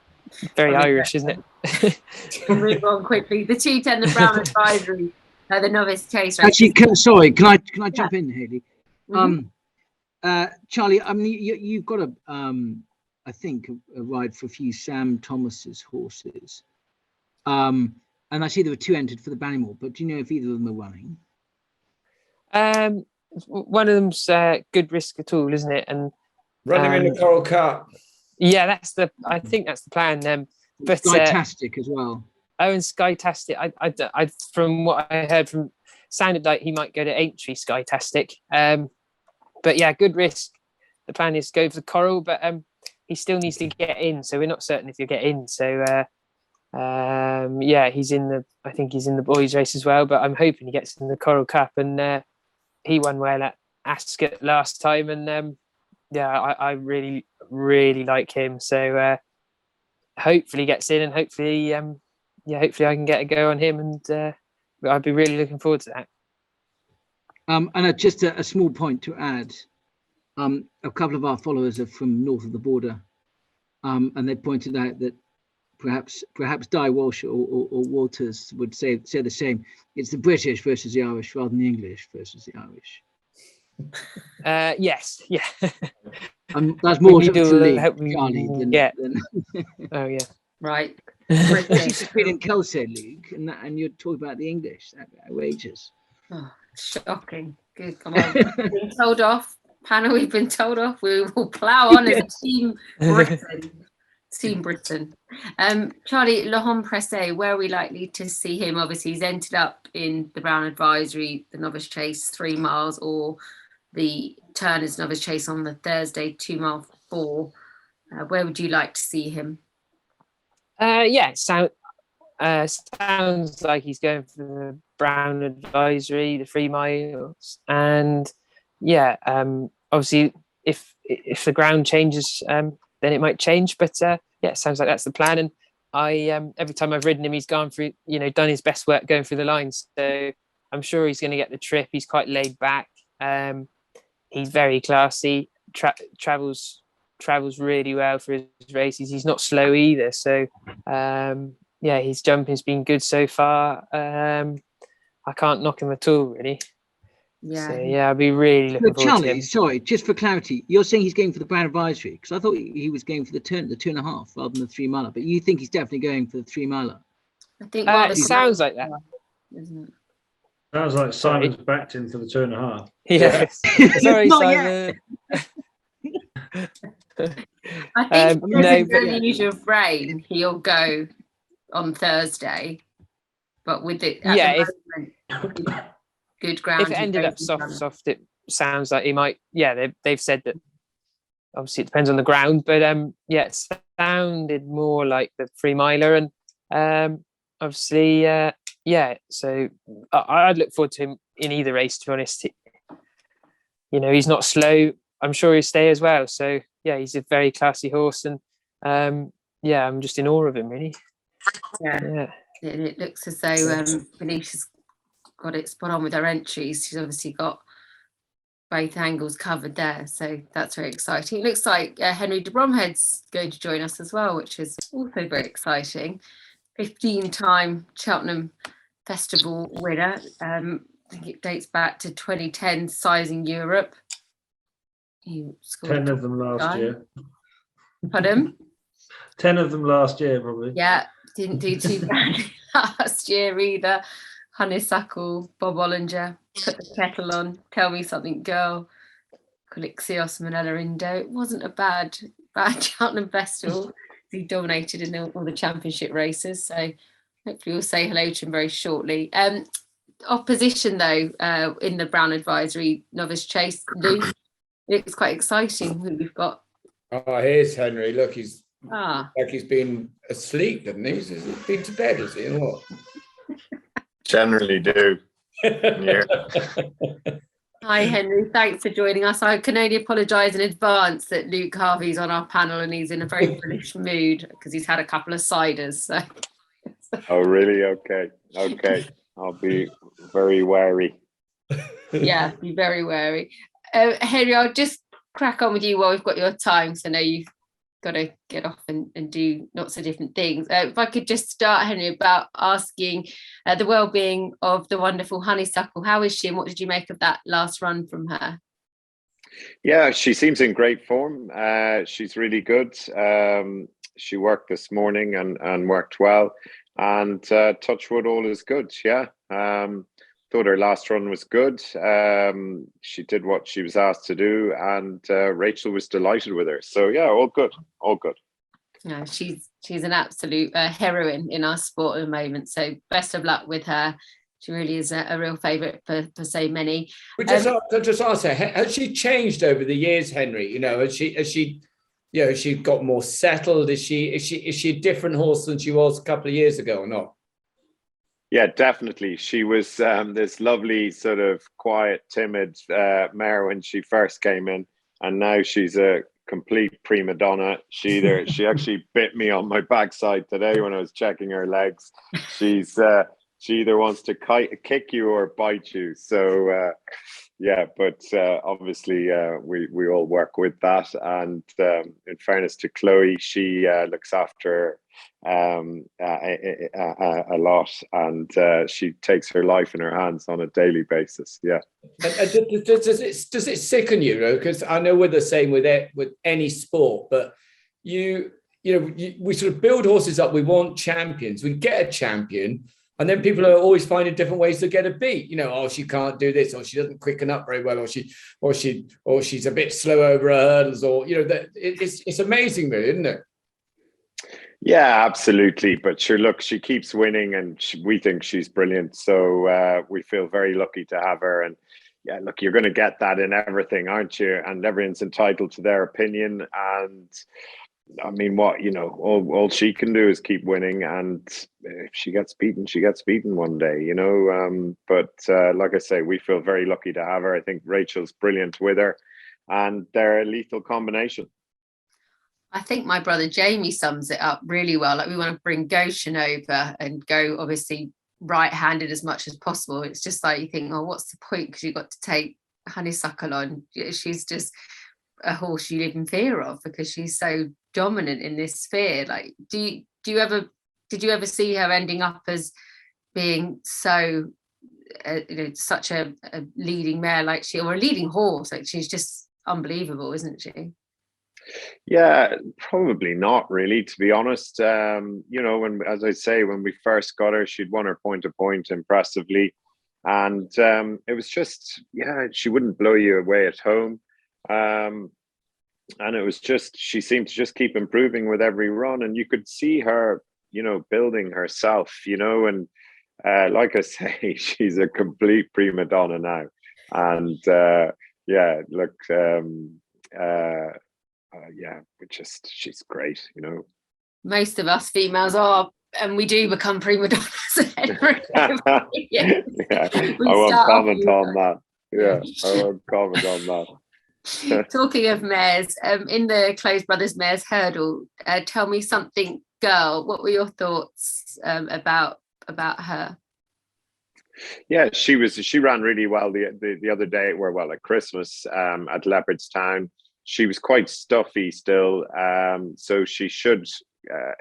very Irish, isn't it? We'll move on quickly. The 210, the Brown Advisory, the novice chase race. Actually, sorry, can I jump in, Hayley? Mm-hmm. Charlie, I mean, you've got I think a ride for a few Sam Thomas's horses, and I see there were 2 entered for the Ballymore. But do you know if either of them are running? One of them's Good Risk at All, isn't it? And running in the Coral Cup. Yeah, I think that's the plan. But Skytastic as well. Oh, and Skytastic. I from what I heard from, sounded like he might go to Aintree Skytastic. But yeah, Good Risk. The plan is to go for the Coral, but he still needs to get in, so we're not certain if he'll get in. So yeah, I think he's in the boys race as well, but I'm hoping he gets in the Coral Cup. And he won well at Ascot last time, and yeah, I really, really like him. So hopefully he gets in, and hopefully I can get a go on him, and I'd be really looking forward to that. And just a small point to add, a couple of our followers are from north of the border, and they pointed out that perhaps Di Walsh or Walters would say the same. It's the British versus the Irish rather than the English versus the Irish. Yes, yeah. That's more to Charlie than, yeah. than Oh yeah, Right. She's been in Kelsey League, and you're talking about the English. That's outrageous. Oh, shocking. Good. Come on. We've been told off. Panel, we've been told off. We will plough on as Team Britain. Team Britain. Charlie, Le Homme Pressé, where are we likely to see him? Obviously, he's entered up in the Brown Advisory, the Novice Chase 3 miles, or the Turner's Novice Chase on the Thursday 2 mile 4. Where would you like to see him? Yeah, sounds like he's going for the Brown Advisory, the 3 miles, and yeah, obviously if the ground changes, then it might change. But yeah, it sounds like that's the plan. And I every time I've ridden him, he's gone through, done his best work going through the lines. So I'm sure he's going to get the trip. He's quite laid back. He's very classy. Travels really well for his races. He's not slow either. So yeah, his jumping's been good so far. I can't knock him at all, really. Yeah. So yeah, I'll be really looking forward Charlie, to him. sorry, just for clarity, you're saying he's going for the Brown Advisory, because I thought he was going for the 2.5 rather than the 3 miler, but you think he's definitely going for the 3 miler? I think It sounds like that. Isn't it? Sounds like Simon's backed him for the 2.5. Yes. Sorry, Not Simon. I think No, there's but an yeah. unusual rain. He'll go on Thursday, but with it at Yeah, the moment, good ground. If it ended up soft, it sounds like he might. Yeah, they've said that. Obviously, it depends on the ground, but yeah, it sounded more like the 3 miler, and obviously, yeah. So I'd look forward to him in either race. To be honest, he's not slow. I'm sure he'll stay as well. So yeah, he's a very classy horse, and I'm just in awe of him, really. Yeah. And it looks as though Venetia's got it spot on with her entries. She's obviously got both angles covered there, so that's very exciting. It looks like Henry de Bromhead's going to join us as well, which is also very exciting. 15-time Cheltenham Festival winner. I think it dates back to 2010 Sizing Europe. He scored 10 of them last year. Pardon? 10 of them last year, probably. Yeah, didn't do too badly last year either. Honeysuckle, Bob Bollinger, Put the Kettle On, Tell Me Something Girl, Colixios, Manila Indo. It wasn't a bad Cheltenham Festival. He dominated in all the championship races, so hopefully we'll say hello to him very shortly. Opposition though, in the Brown Advisory Novice Chase, Lou, it's quite exciting who we've got. Oh, here's Henry. Look, he's like he's been asleep, didn't he? He's been to bed, is he? Or what? Generally do. Yeah. Hi Henry, thanks for joining us. I can only apologise in advance that Luke Harvey's on our panel and he's in a very bullish mood because he's had a couple of ciders. So. Oh, really? Okay. I'll be very wary. Yeah, be very wary. Henry, I'll just crack on with you while we've got your time, so I know you've got to get off and do lots of different things. If I could just start, Henry, about asking the well-being of the wonderful Honeysuckle. How is she, and what did you make of that last run from her? Yeah, she seems in great form. She's really good. She worked this morning and worked well. And touch wood, all is good. Yeah. Thought her last run was good. She did what she was asked to do, and Rachel was delighted with her. So yeah, all good. No, she's an absolute heroine in our sport at the moment. So best of luck with her. She really is a real favourite for so many. We just ask her, has she changed over the years, Henry? Has she got more settled? Is she a different horse than she was a couple of years ago or not? Yeah, definitely. She was this lovely sort of quiet, timid mare when she first came in, and now she's a complete prima donna. She actually bit me on my backside today when I was checking her legs. She either wants to kick you or bite you. So yeah, but obviously we all work with that. And in fairness to Chloe, she looks after a lot, and she takes her life in her hands on a daily basis. Yeah. Does it sicken you? Because I know we're the same with any sport, but we sort of build horses up. We want champions. We get a champion. And then people are always finding different ways to get a beat. She can't do this, or she doesn't quicken up very well, or she's a bit slow over her hurdles, or it's amazing, really, isn't it? Yeah, absolutely. But sure, look, she keeps winning, and we think she's brilliant. So we feel very lucky to have her. And yeah, look, you're going to get that in everything, aren't you? And everyone's entitled to their opinion. And I mean, all she can do is keep winning, and if she gets beaten, she gets beaten one day, But like I say, we feel very lucky to have her. I think Rachel's brilliant with her, and they're a lethal combination. I think my brother Jamie sums it up really well. Like, we want to bring Goshen over and go obviously right-handed as much as possible. It's just like you think, oh, what's the point? Because you've got to take Honeysuckle on. She's just a horse you live in fear of because she's so dominant in this sphere. Like, did you ever see her ending up as being so such a leading mare like she, or a leading horse? Like, she's just unbelievable, isn't she? Yeah, probably not really, to be honest. As I say, when we first got her, she'd won her point to point impressively, and it was just, she wouldn't blow you away at home. And it was just, she seemed to just keep improving with every run, and you could see her, building herself, and like I say, she's a complete prima donna now. And she's great, Most of us females are, and we do become prima donnas. Yeah. I won't comment on that. Yeah, I won't comment on that. Talking of mares, in the Close Brothers Mares Hurdle, tell me something, girl. What were your thoughts about her? Yeah, she ran really well the other day, well, at Christmas at Leopardstown. She was quite stuffy still, so she should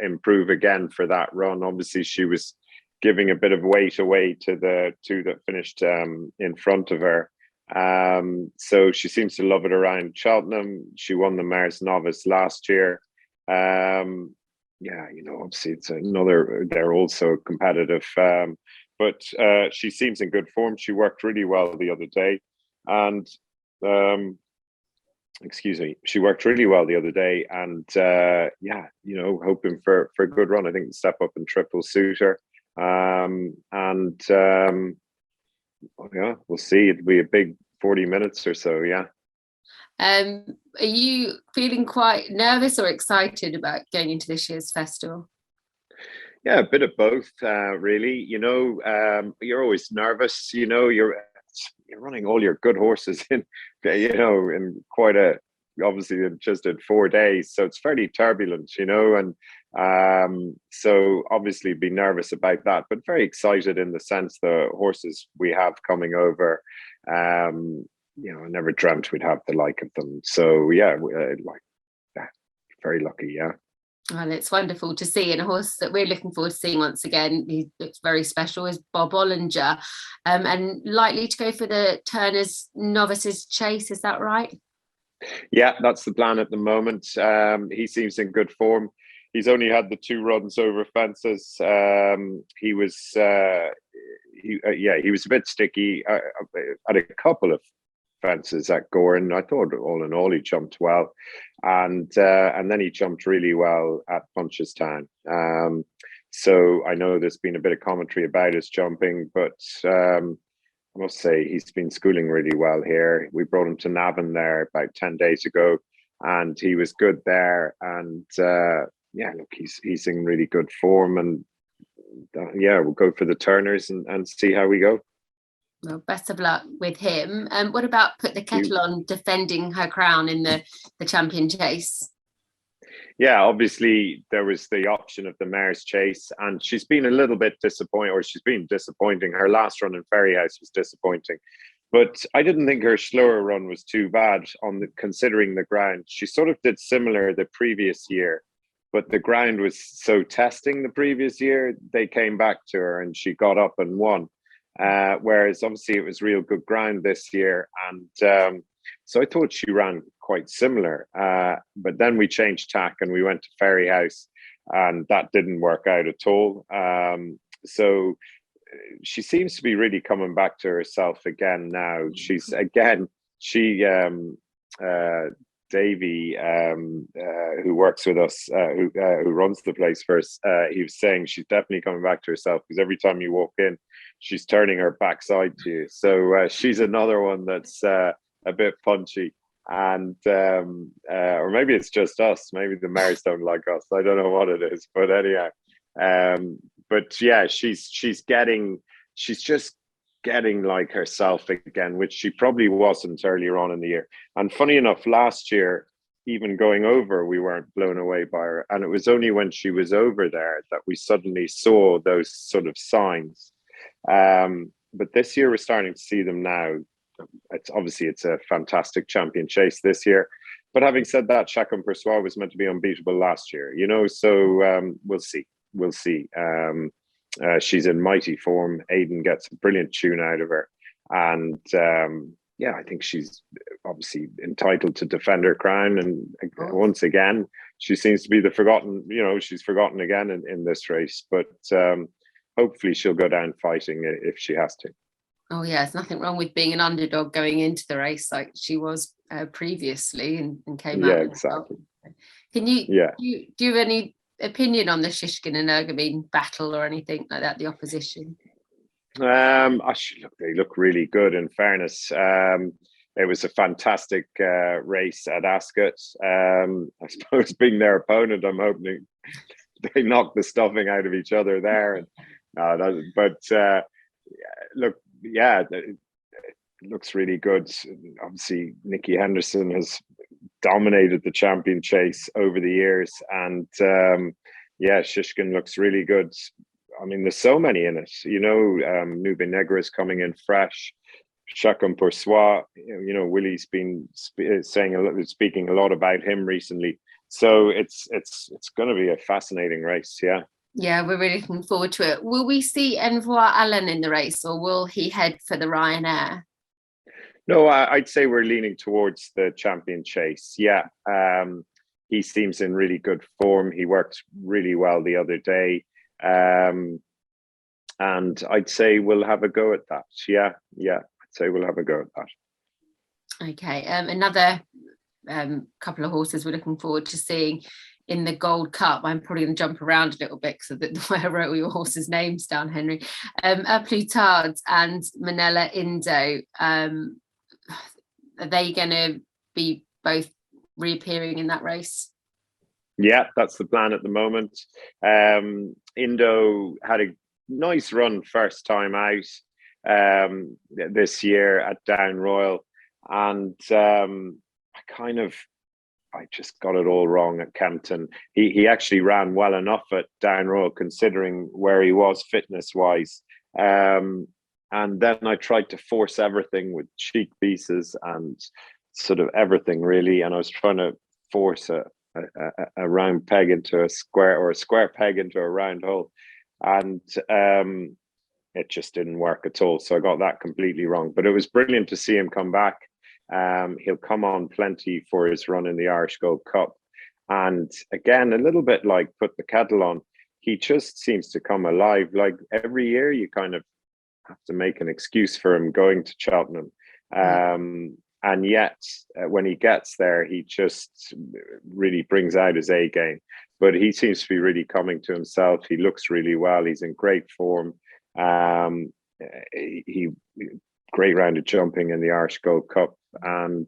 improve again for that run. Obviously, she was giving a bit of weight away to the two that finished in front of her. So she seems to love it around Cheltenham. She won the Mares Novice last year. Yeah, obviously it's another, they're also competitive. But she seems in good form. She worked really well the other day. And she worked really well the other day. And hoping for a good run. I think the step up and triple suit her. We'll see. It'll be a big 40 minutes or so. Yeah. Are you feeling quite nervous or excited about going into this year's festival? Yeah, a bit of both, really. You're always nervous. You're running all your good horses in quite obviously just in 4 days, so it's fairly turbulent, and so obviously be nervous about that, but very excited in the sense the horses we have coming over. I never dreamt we'd have the like of them. So yeah, very lucky. Yeah. Well, it's wonderful to see, and a horse that we're looking forward to seeing once again, he looks very special, is Bollinger, and likely to go for the Turner's Novices Chase. Is that right? Yeah, that's the plan at the moment. He seems in good form. He's only had the 2 runs over fences. He was a bit sticky at a couple of fences at Gorin. I thought all in all he jumped well, and then he jumped really well at Punchestown. So I know there's been a bit of commentary about his jumping, but I must say he's been schooling really well here. We brought him to Navan there about 10 days ago, and he was good there. And he's in really good form. And we'll go for the Turners and see how we go. Well, best of luck with him. What about Put the Kettle On defending her crown in the Champion Chase? Yeah, obviously there was the option of the Mares Chase, and she's been a little bit disappointing, or she's been disappointing. Her last run in Ferryhouse was disappointing, but I didn't think her slower run was too bad considering the ground. She sort of did similar the previous year, but the ground was so testing the previous year, they came back to her and she got up and won. Whereas obviously it was real good ground this year, and so I thought she ran quite similar. But then we changed tack and we went to Ferryhouse, and that didn't work out at all. So she seems to be really coming back to herself again now. Davey, who works with us, who runs the place for us, he was saying she's definitely coming back to herself, because every time you walk in, she's turning her backside to you. So she's another one that's a bit punchy, and or maybe it's just us. Maybe the mares don't like us. I don't know what it is, but anyhow, but yeah, she's just getting like herself again, which she probably wasn't earlier on in the year. And funny enough, last year, even going over, we weren't blown away by her. And it was only when she was over there that we suddenly saw those sort of signs. But this year, we're starting to see them now. It's a fantastic champion chase this year. But having said that, Chacun Persois was meant to be unbeatable last year, so we'll see. She's in mighty form. Aidan gets a brilliant tune out of her, and I think she's obviously entitled to defend her crown. And once again, she seems to be the forgotten. She's forgotten again in this race. But hopefully, she'll go down fighting if she has to. Oh yeah, there's nothing wrong with being an underdog going into the race like she was previously and came out. Yeah, exactly. Can you do you have any opinion on the Shishkin and Ergamine battle or anything like that, the opposition? They look really good, in fairness. It was a fantastic race at Ascot. I suppose being their opponent, I'm hoping they knock the stuffing out of each other there. looks really good. Obviously, Nicky Henderson has dominated the champion chase over the years, and Shishkin looks really good. I mean, there's so many in it. Nube Negra is coming in fresh. Chacun pour soi. Willie's been speaking a lot about him recently. So it's going to be a fascinating race. Yeah. Yeah, we're really looking forward to it. Will we see Envoy Allen in the race, or will he head for the Ryanair? No, I'd say we're leaning towards the champion chase. Yeah. He seems in really good form. He worked really well the other day. And I'd say we'll have a go at that. Yeah. I'd say we'll have a go at that. Okay. Another couple of horses we're looking forward to seeing in the Gold Cup. I'm probably going to jump around a little bit because of the way I wrote all your horses' names down, Henry. A Plutard and Manila Indo. Are they going to be both reappearing in that race? Yeah, that's the plan at the moment. Indo had a nice run first time out this year at Down Royal, and I just got it all wrong at Kempton. He actually ran well enough at Down Royal considering where he was fitness wise. And then I tried to force everything with cheek pieces and sort of everything really. And I was trying to force a round peg into a square, or a square peg into a round hole. And it just didn't work at all. So I got that completely wrong. But it was brilliant to see him come back. He'll come on plenty for his run in the Irish Gold Cup. And again, a little bit like Put the Kettle On, he just seems to come alive. Like every year you kind of have to make an excuse for him going to Cheltenham. And yet when he gets there, he just really brings out his A game. But he seems to be really coming to himself. He looks really well. He's in great form. He great round of jumping in the Irish Gold Cup. And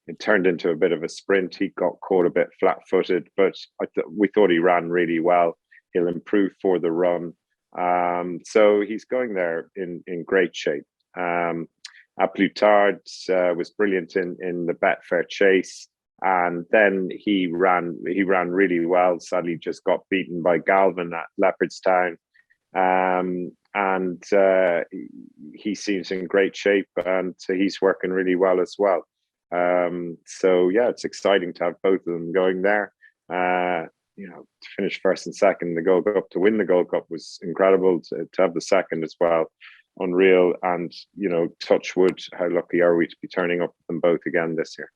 it turned into a bit of a sprint. He got caught a bit flat-footed, but we thought he ran really well. He'll improve for the run. So he's going there in great shape. Plutard was brilliant in the Betfair Chase, and then he ran really well. Sadly, just got beaten by Galvin at Leopardstown, and he seems in great shape, and he's working really well as well. So yeah, it's exciting to have both of them going there. To finish first and second in the Gold Cup, to win the Gold Cup was incredible. To have the second as well, unreal. And touch wood, how lucky are we to be turning up with them both again this year?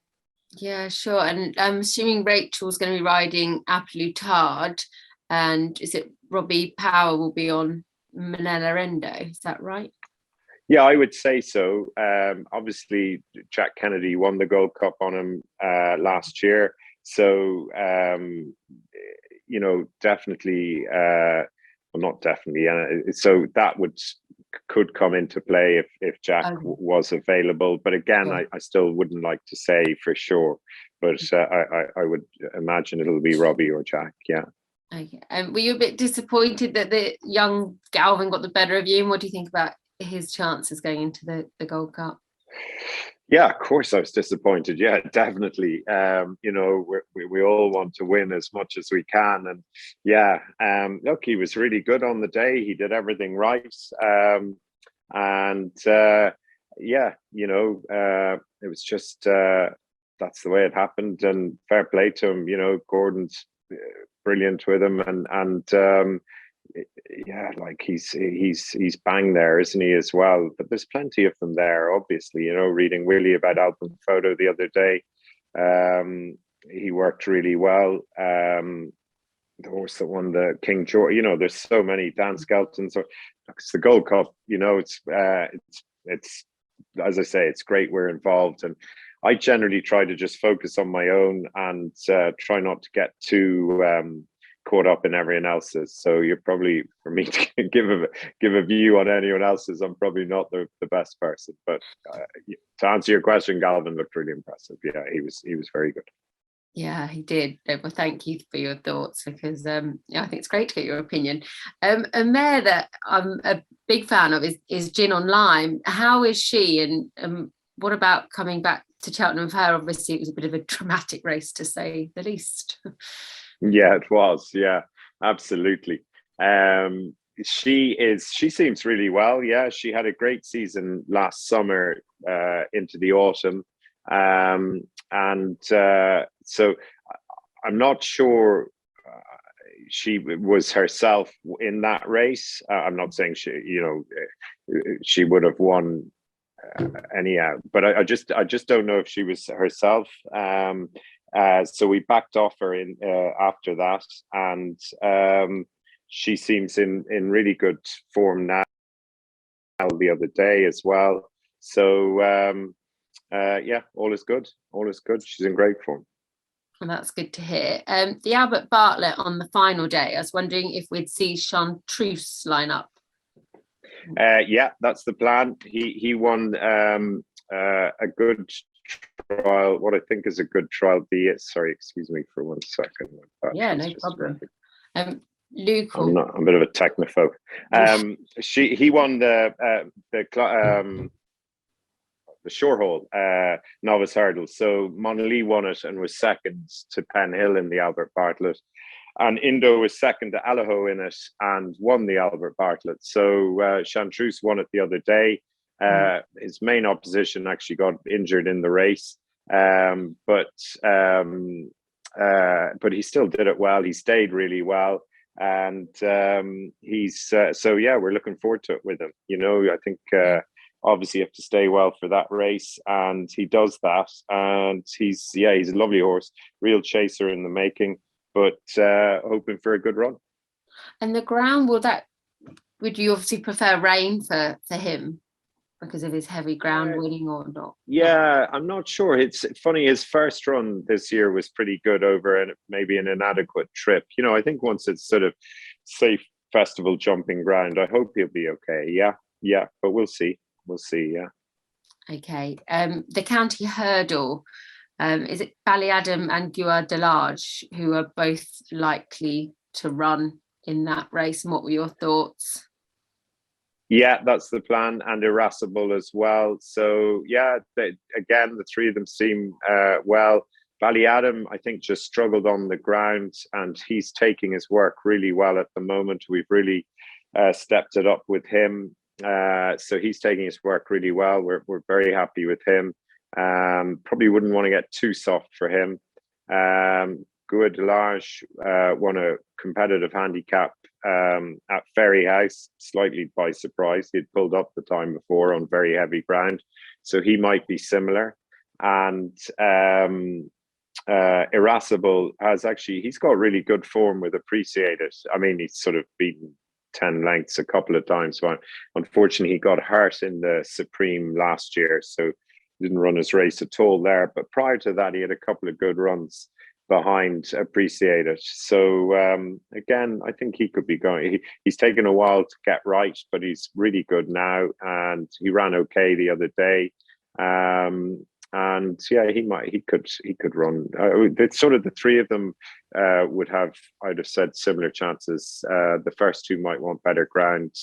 Yeah, sure. And I'm assuming Rachel's going to be riding Plutard, and is it Robbie Power will be on Manila Endo? Is that right? Yeah, I would say so. Obviously, Jack Kennedy won the Gold Cup on him last year. So, definitely, not definitely. So that could come into play if Jack was available. But again, I still wouldn't like to say for sure. But I would imagine it'll be Robbie or Jack. Yeah. Okay. Were you a bit disappointed that the young Galvin got the better of you? And what do you think about his chances going into the Gold Cup? Yeah, of course I was disappointed. Yeah, definitely. We all want to win as much as we can. And yeah, look, he was really good on the day. He did everything right. It was just, that's the way it happened. And fair play to him. Gordon's brilliant with him. And he's bang there, isn't he, as well? But there's plenty of them there, obviously. Reading Willie about Alpin Photo the other day, he worked really well. The horse that won the King George, there's so many. Dan Skelton. So it's the Gold Cup. It's as I say, it's great we're involved, and I generally try to just focus on my own and try not to get too caught up in everyone else's. So you're probably, for me to give a view on anyone else's, I'm probably not the best person. But to answer your question, Galvin looked really impressive. Yeah, he was very good. Yeah, he did. Well, thank you for your thoughts, because I think it's great to get your opinion. A mare that I'm a big fan of is Gin on Lime. How is she, and what about coming back to Cheltenham for her? Obviously, it was a bit of a dramatic race, to say the least. Yeah, it was. Yeah, absolutely. She seems really well. Yeah, she had a great season last summer into the autumn. So I'm not sure she was herself in that race. I'm not saying she would have won anyhow, but I just don't know if she was herself. So we backed off her in after that, and she seems in really good form now. The other day as well. So yeah, all is good. All is good. She's in great form. Well, that's good to hear. The Albert Bartlett on the final day, I was wondering if we'd see Chartreuse line up. Yeah, that's the plan. He won a good trial, what I think is a good trial. Sorry, excuse me for 1 second. Yeah, no problem. Luke, I'm a bit of a technophobe. He won the short haul novice hurdle. So Monali won it and was second to Penn Hill in the Albert Bartlett, and Indo was second to Allaho in it and won the Albert Bartlett. So Chartreuse won it the other day. His main opposition actually got injured in the race, but he still did it well. He stayed really well. And he's so yeah, we're looking forward to it with him. I think obviously you have to stay well for that race, and he does that. And he's a lovely horse, real chaser in the making, but hoping for a good run. And the ground, would you obviously prefer rain for him because of his heavy ground winning, or not? Yeah, I'm not sure. It's funny, his first run this year was pretty good over and maybe an inadequate trip. I think once it's sort of safe festival jumping ground, I hope he'll be okay. Yeah, but we'll see. Yeah. Okay. The county hurdle, is it Ballyadam and Guar Delage who are both likely to run in that race? And what were your thoughts? Yeah, that's the plan, and Irascible as well. So yeah, again, the three of them seem well. Ballyadam, I think, just struggled on the ground, and he's taking his work really well at the moment. We've really stepped it up with him. So he's taking his work really well. We're very happy with him. Probably wouldn't want to get too soft for him. Guar Delage won a competitive handicap at Ferry House, slightly by surprise. He'd pulled up the time before on very heavy ground, so he might be similar. And Irascible he's got really good form with Appreciated. I mean, he's sort of beaten 10 lengths a couple of times. But unfortunately, he got hurt in the Supreme last year, so didn't run his race at all there. But prior to that, he had a couple of good runs behind Appreciated. So again, I think he could be going. He's taken a while to get right, but he's really good now, and he ran okay the other day. And yeah, he could run. It's sort of the three of them would have, I'd have said, similar chances. The first two might want better ground.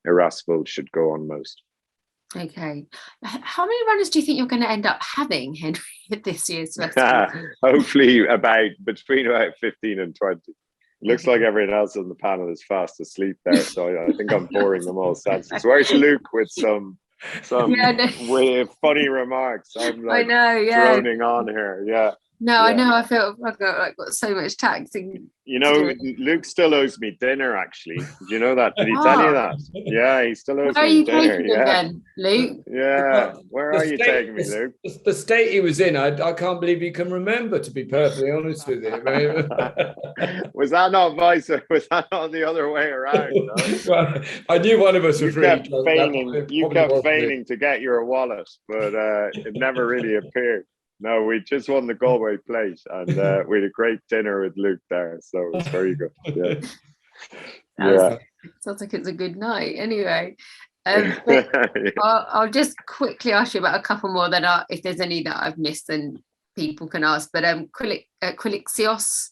Irascible should go on most. Okay. How many runners do you think you're going to end up having, Henry, at this year's festival? Hopefully between about 15 and 20. Looks like everyone else on the panel is fast asleep there, so I think I'm boring them all senses. Where's Luke with some with funny remarks? I'm like droning on here. Yeah. No, I know. I feel I've got so much taxing. Luke still owes me dinner, actually. Did you know that? Did he tell you that? Yeah, he still owes me dinner. Where are you taking him then, Luke? Yeah, where are you taking me, Luke? The state he was in, I can't believe you can remember, to be perfectly honest with you. Was that not vice? Was that not the other way around? No? Well, I knew one of us was really feigning. You kept feigning to get your wallet, but it never really appeared. No, we just won the Galway plate, and we had a great dinner with Luke there, so it was very good. Yeah. Sounds like it's a good night. Anyway, I'll just quickly ask you about a couple more that if there's any that I've missed, then people can ask, but Quilixios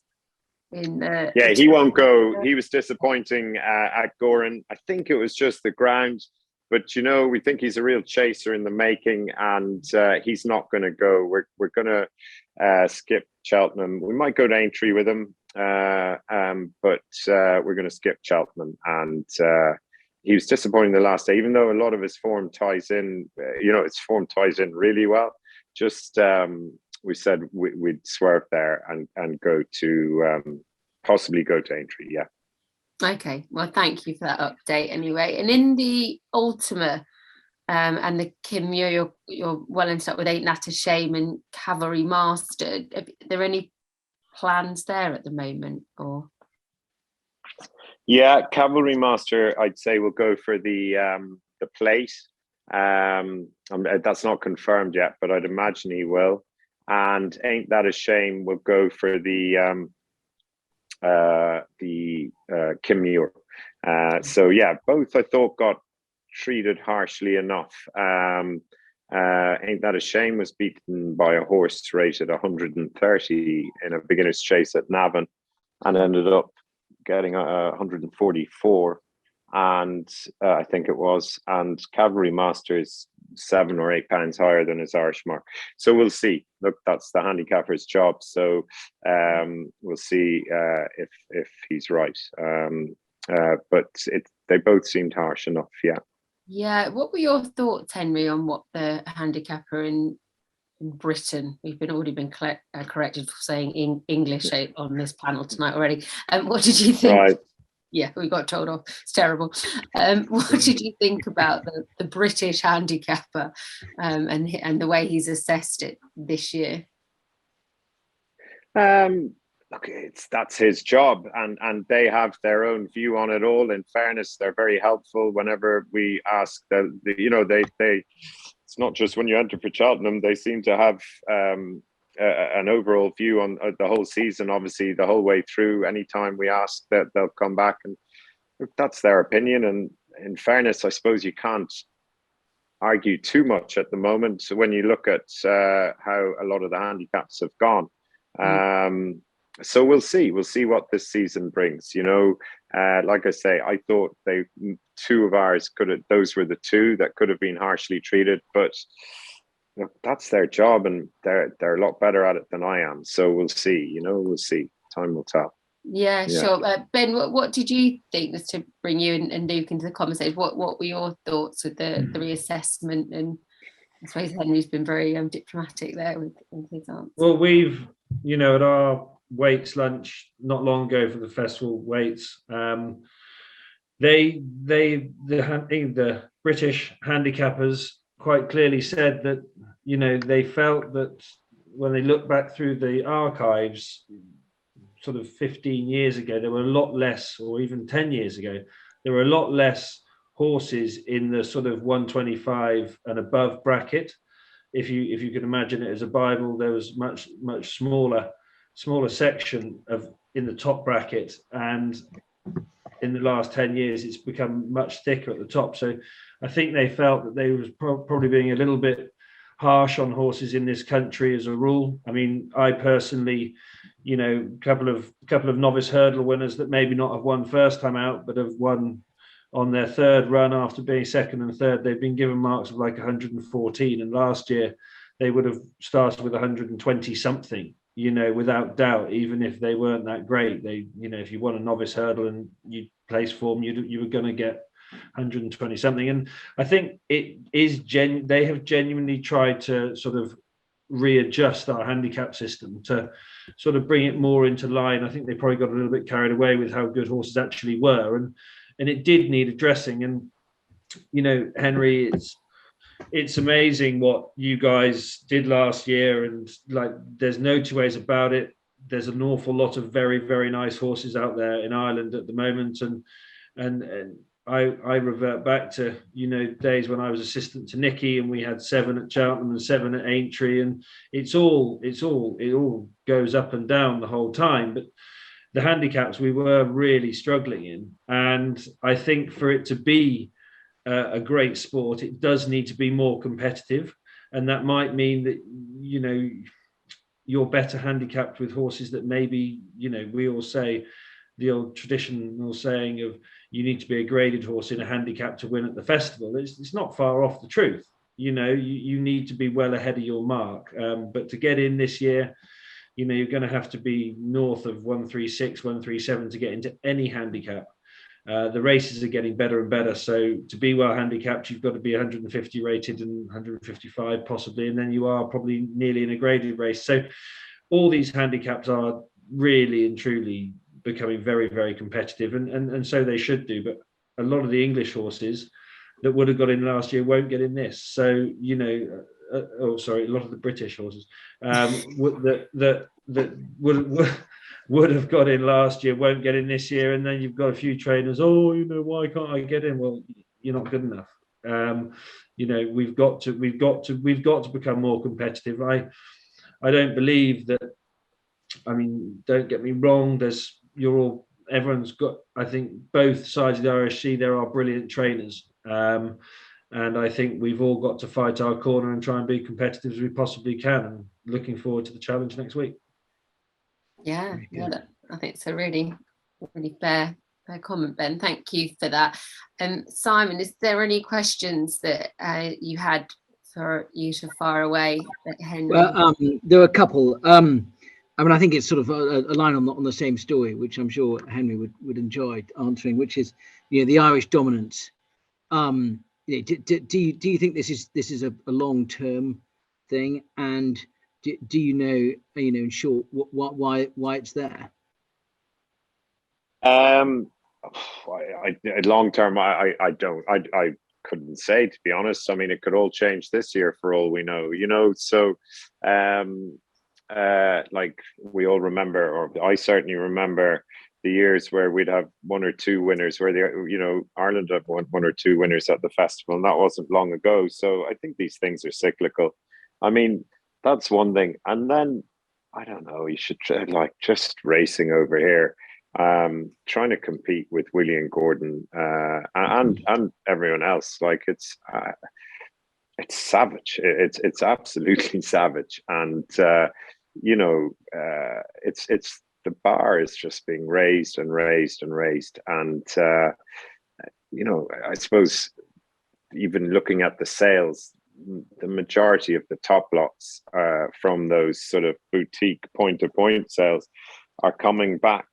in the he won't go. He was disappointing at Goran. I think it was just the ground, but we think he's a real chaser in the making, and he's not going to go. We're going to skip Cheltenham. We might go to Aintree with him, but we're going to skip Cheltenham. And he was disappointing the last day, even though a lot of his form ties in. His form ties in really well. Just we said we'd swerve there and go to possibly go to Aintree. Yeah. Okay, well, thank you for that update anyway. And in the Ultima and the Kim Muir, you're well into up with Ain't That a Shame and Cavalry Master. Are there any plans there at the moment, or? Yeah, Cavalry Master, I'd say we'll go for the plate. That's not confirmed yet, but I'd imagine he will. And Ain't That a Shame will go for the Kim Muir. So yeah, both I thought got treated harshly enough. Ain't That a Shame was beaten by a horse rated 130 in a beginner's chase at Navan and ended up getting 144. And I think it was, and Cavalry Master is £7 or £8 higher than his Irish mark. So we'll see. Look, that's the handicapper's job. So we'll see if he's right. But they both seemed harsh enough. Yeah. Yeah. What were your thoughts, Henry, on what the handicapper in Britain? We've already been corrected for saying English on this panel tonight already. What did you think? Right. Yeah, we got told off. It's terrible. What did you think about the British handicapper and the way he's assessed it this year? Look, that's his job, and they have their own view on it all. In fairness, they're very helpful whenever we ask them. They it's not just when you enter for Cheltenham. They seem to have an overall view on the whole season, obviously the whole way through. Anytime we ask, that they'll come back, and that's their opinion. And in fairness, I suppose you can't argue too much at the moment when you look at how a lot of the handicaps have gone. So we'll see what this season brings. Like I say, I thought two of ours those were the two that could have been harshly treated, but that's their job, and they're a lot better at it than I am. So we'll see. We'll see. Time will tell. Yeah. Sure. Ben, what did you think, just to bring you and Luke into the conversation? What were your thoughts with the reassessment? And I suppose Henry's been very diplomatic there with his answer. Well, we've at our weights lunch not long ago for the festival weights, the British handicappers quite clearly said that they felt that when they look back through the archives sort of 15 years ago, there were a lot less, or even 10 years ago, there were a lot less horses in the sort of 125 and above bracket. If you can imagine it as a Bible, there was much smaller section in the top bracket, and in the last 10 years it's become much thicker at the top. So I think they felt that they was probably being a little bit harsh on horses in this country as a rule. I mean, I personally, a couple of novice hurdle winners that maybe not have won first time out, but have won on their third run after being second and third. They've been given marks of like 114, and last year they would have started with 120 something, without doubt, even if they weren't that great. They, if you won a novice hurdle and you place form, you were going to get 120 something. And I think it is they have genuinely tried to sort of readjust our handicap system to sort of bring it more into line. I think they probably got a little bit carried away with how good horses actually were, and it did need addressing. And Henry, it's amazing what you guys did last year, and like there's no two ways about it. There's an awful lot of very, very nice horses out there in Ireland at the moment, and I revert back to days when I was assistant to Nicky, and we had 7 at Cheltenham and 7 at Aintree, and it all goes up and down the whole time. But the handicaps we were really struggling in, and I think for it to be a great sport, it does need to be more competitive, and that might mean that you're better handicapped with horses that maybe, we all say the old traditional saying of you need to be a graded horse in a handicap to win at the festival. It's not far off the truth. You need to be well ahead of your mark. But to get in this year, you're going to have to be north of 136, 137 to get into any handicap. The races are getting better and better. So to be well handicapped, you've got to be 150 rated and 155 possibly, and then you are probably nearly in a graded race. So all these handicaps are really and truly becoming very, very competitive, and so they should do. But a lot of the English horses that would have got in last year won't get in this. So, a lot of the British horses that would have got in last year won't get in this year, and then you've got a few trainers. Why can't I get in? Well, you're not good enough. We've got to become more competitive. I don't believe that. I mean, don't get me wrong. Everyone's got. I think both sides of the RSC there are brilliant trainers. And I think we've all got to fight our corner and try and be competitive as we possibly can. And looking forward to the challenge next week. Yeah, I think it's a really, really fair comment, Ben. Thank you for that. Simon, is there any questions that you had for you to fire away at Henry? Well, there were a couple. I think it's sort of a line on the same story, which I'm sure Henry would enjoy answering, which is, the Irish dominance. Do you think this is a long-term thing, and do you know in short why it's there? Long term, I don't. I couldn't say, to be honest. I mean, it could all change this year for all we know. So like we all remember, or I certainly remember, the years where we'd have one or two winners, where Ireland have one or two winners at the festival, and that wasn't long ago. So I think these things are cyclical. I mean, that's one thing. And then I don't know, you should just racing over here, trying to compete with Willie and Gordon and everyone else. Like it's savage. It's absolutely savage, and it's the bar is just being raised and raised and raised. And, I suppose even looking at the sales, the majority of the top lots from those sort of boutique point-to-point sales are coming back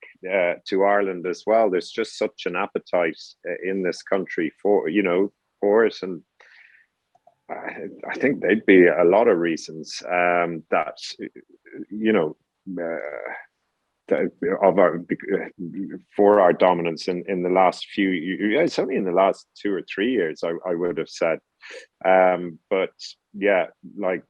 to Ireland as well. There's just such an appetite in this country for it. And I think there'd be a lot of reasons that, for our dominance in the last few years. It's only in the last 2 or 3 years, I would have said. But yeah, like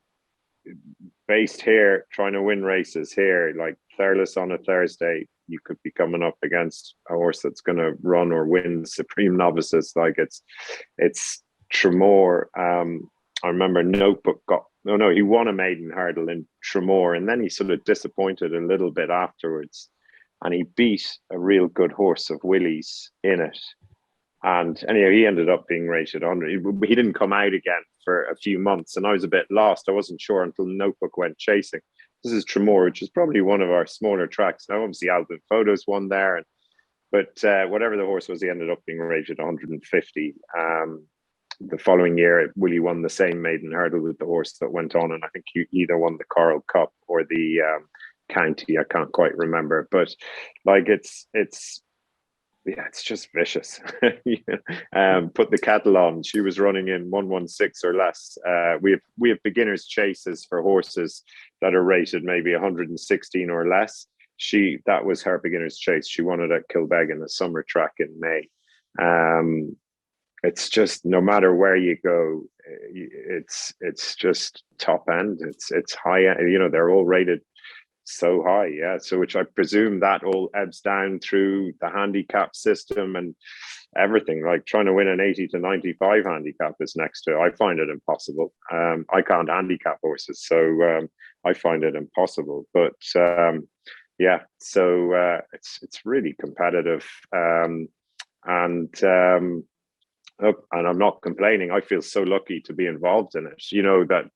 based here, trying to win races here, like Thurles on a Thursday, you could be coming up against a horse that's going to run or win Supreme Novices. Like it's Tremor. I remember Notebook he won a maiden hurdle in Tremor, and then he sort of disappointed a little bit afterwards, and he beat a real good horse of Willie's in it. And anyhow, he ended up being rated 100. He didn't come out again for a few months, and I was a bit lost. I wasn't sure until Notebook went chasing. This is Tremor, which is probably one of our smaller tracks. Now, obviously, Alvin Photos won there, but whatever the horse was, he ended up being rated 150. The following year, Willie won the same maiden hurdle with the horse that went on, and I think he either won the Coral Cup or the County. I can't quite remember, but like it's just vicious. Put the kettle on. She was running in 116 or less. We have beginners chases for horses that are rated maybe 116 or less. That was her beginner's chase. She won it at Kilbeggan, a summer track in May. It's just, no matter where you go, it's just top end. It's high end. They're all rated so high, yeah. So which I presume that all ebbs down through the handicap system and everything. Like trying to win an 80 to 95 handicap is next to, I find it impossible. I can't handicap horses, so I find it impossible. But yeah, so it's really competitive, and I'm not complaining. I feel so lucky to be involved in it.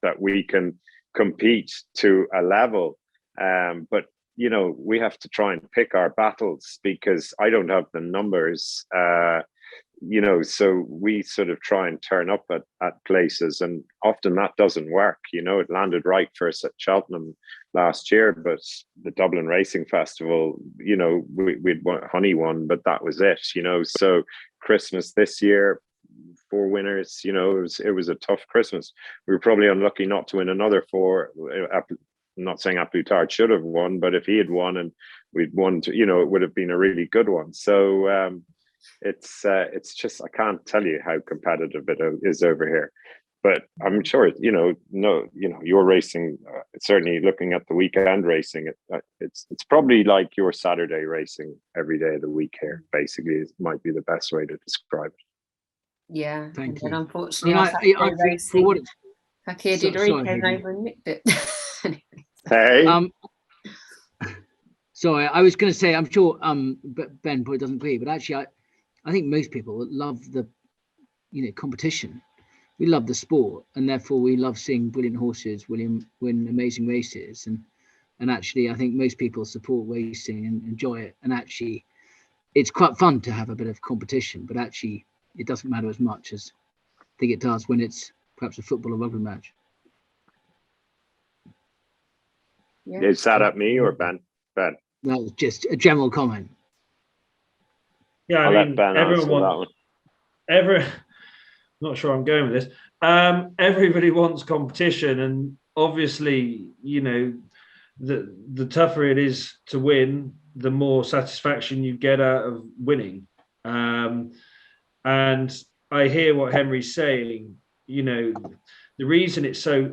That we can compete to a level But we have to try and pick our battles because I don't have the numbers. So we sort of try and turn up at places, and often that doesn't work. It landed right for us at Cheltenham last year, but the Dublin Racing Festival, we'd won, Honey won, but that was it. So Christmas this year, 4 winners. It was a tough Christmas. We were probably unlucky not to win another 4. I'm not saying Aplutard should have won, but if he had won and we'd won, it would have been a really good one. So it's just, I can't tell you how competitive it is over here. But I'm sure, your racing, certainly looking at the weekend racing, it's probably like your Saturday racing every day of the week here, basically, it might be the best way to describe it. Yeah. Thank And you. unfortunately, I racing, Fakir Dudori came over and nicked it. Hey. Sorry, I was going to say, I'm sure Ben probably doesn't agree, but actually, I think most people love the, competition. We love the sport, and therefore we love seeing brilliant horses win amazing races. And actually, I think most people support racing and enjoy it. And actually, it's quite fun to have a bit of competition, but actually, it doesn't matter as much as I think it does when it's perhaps a football or rugby match. Yeah. Is that at me or Ben? Ben. That was just a general comment. Yeah, I'll let Ben answer that one. Not sure I'm going with this. Everybody wants competition, and obviously, the tougher it is to win, the more satisfaction you get out of winning. And I hear what Henry's saying. The reason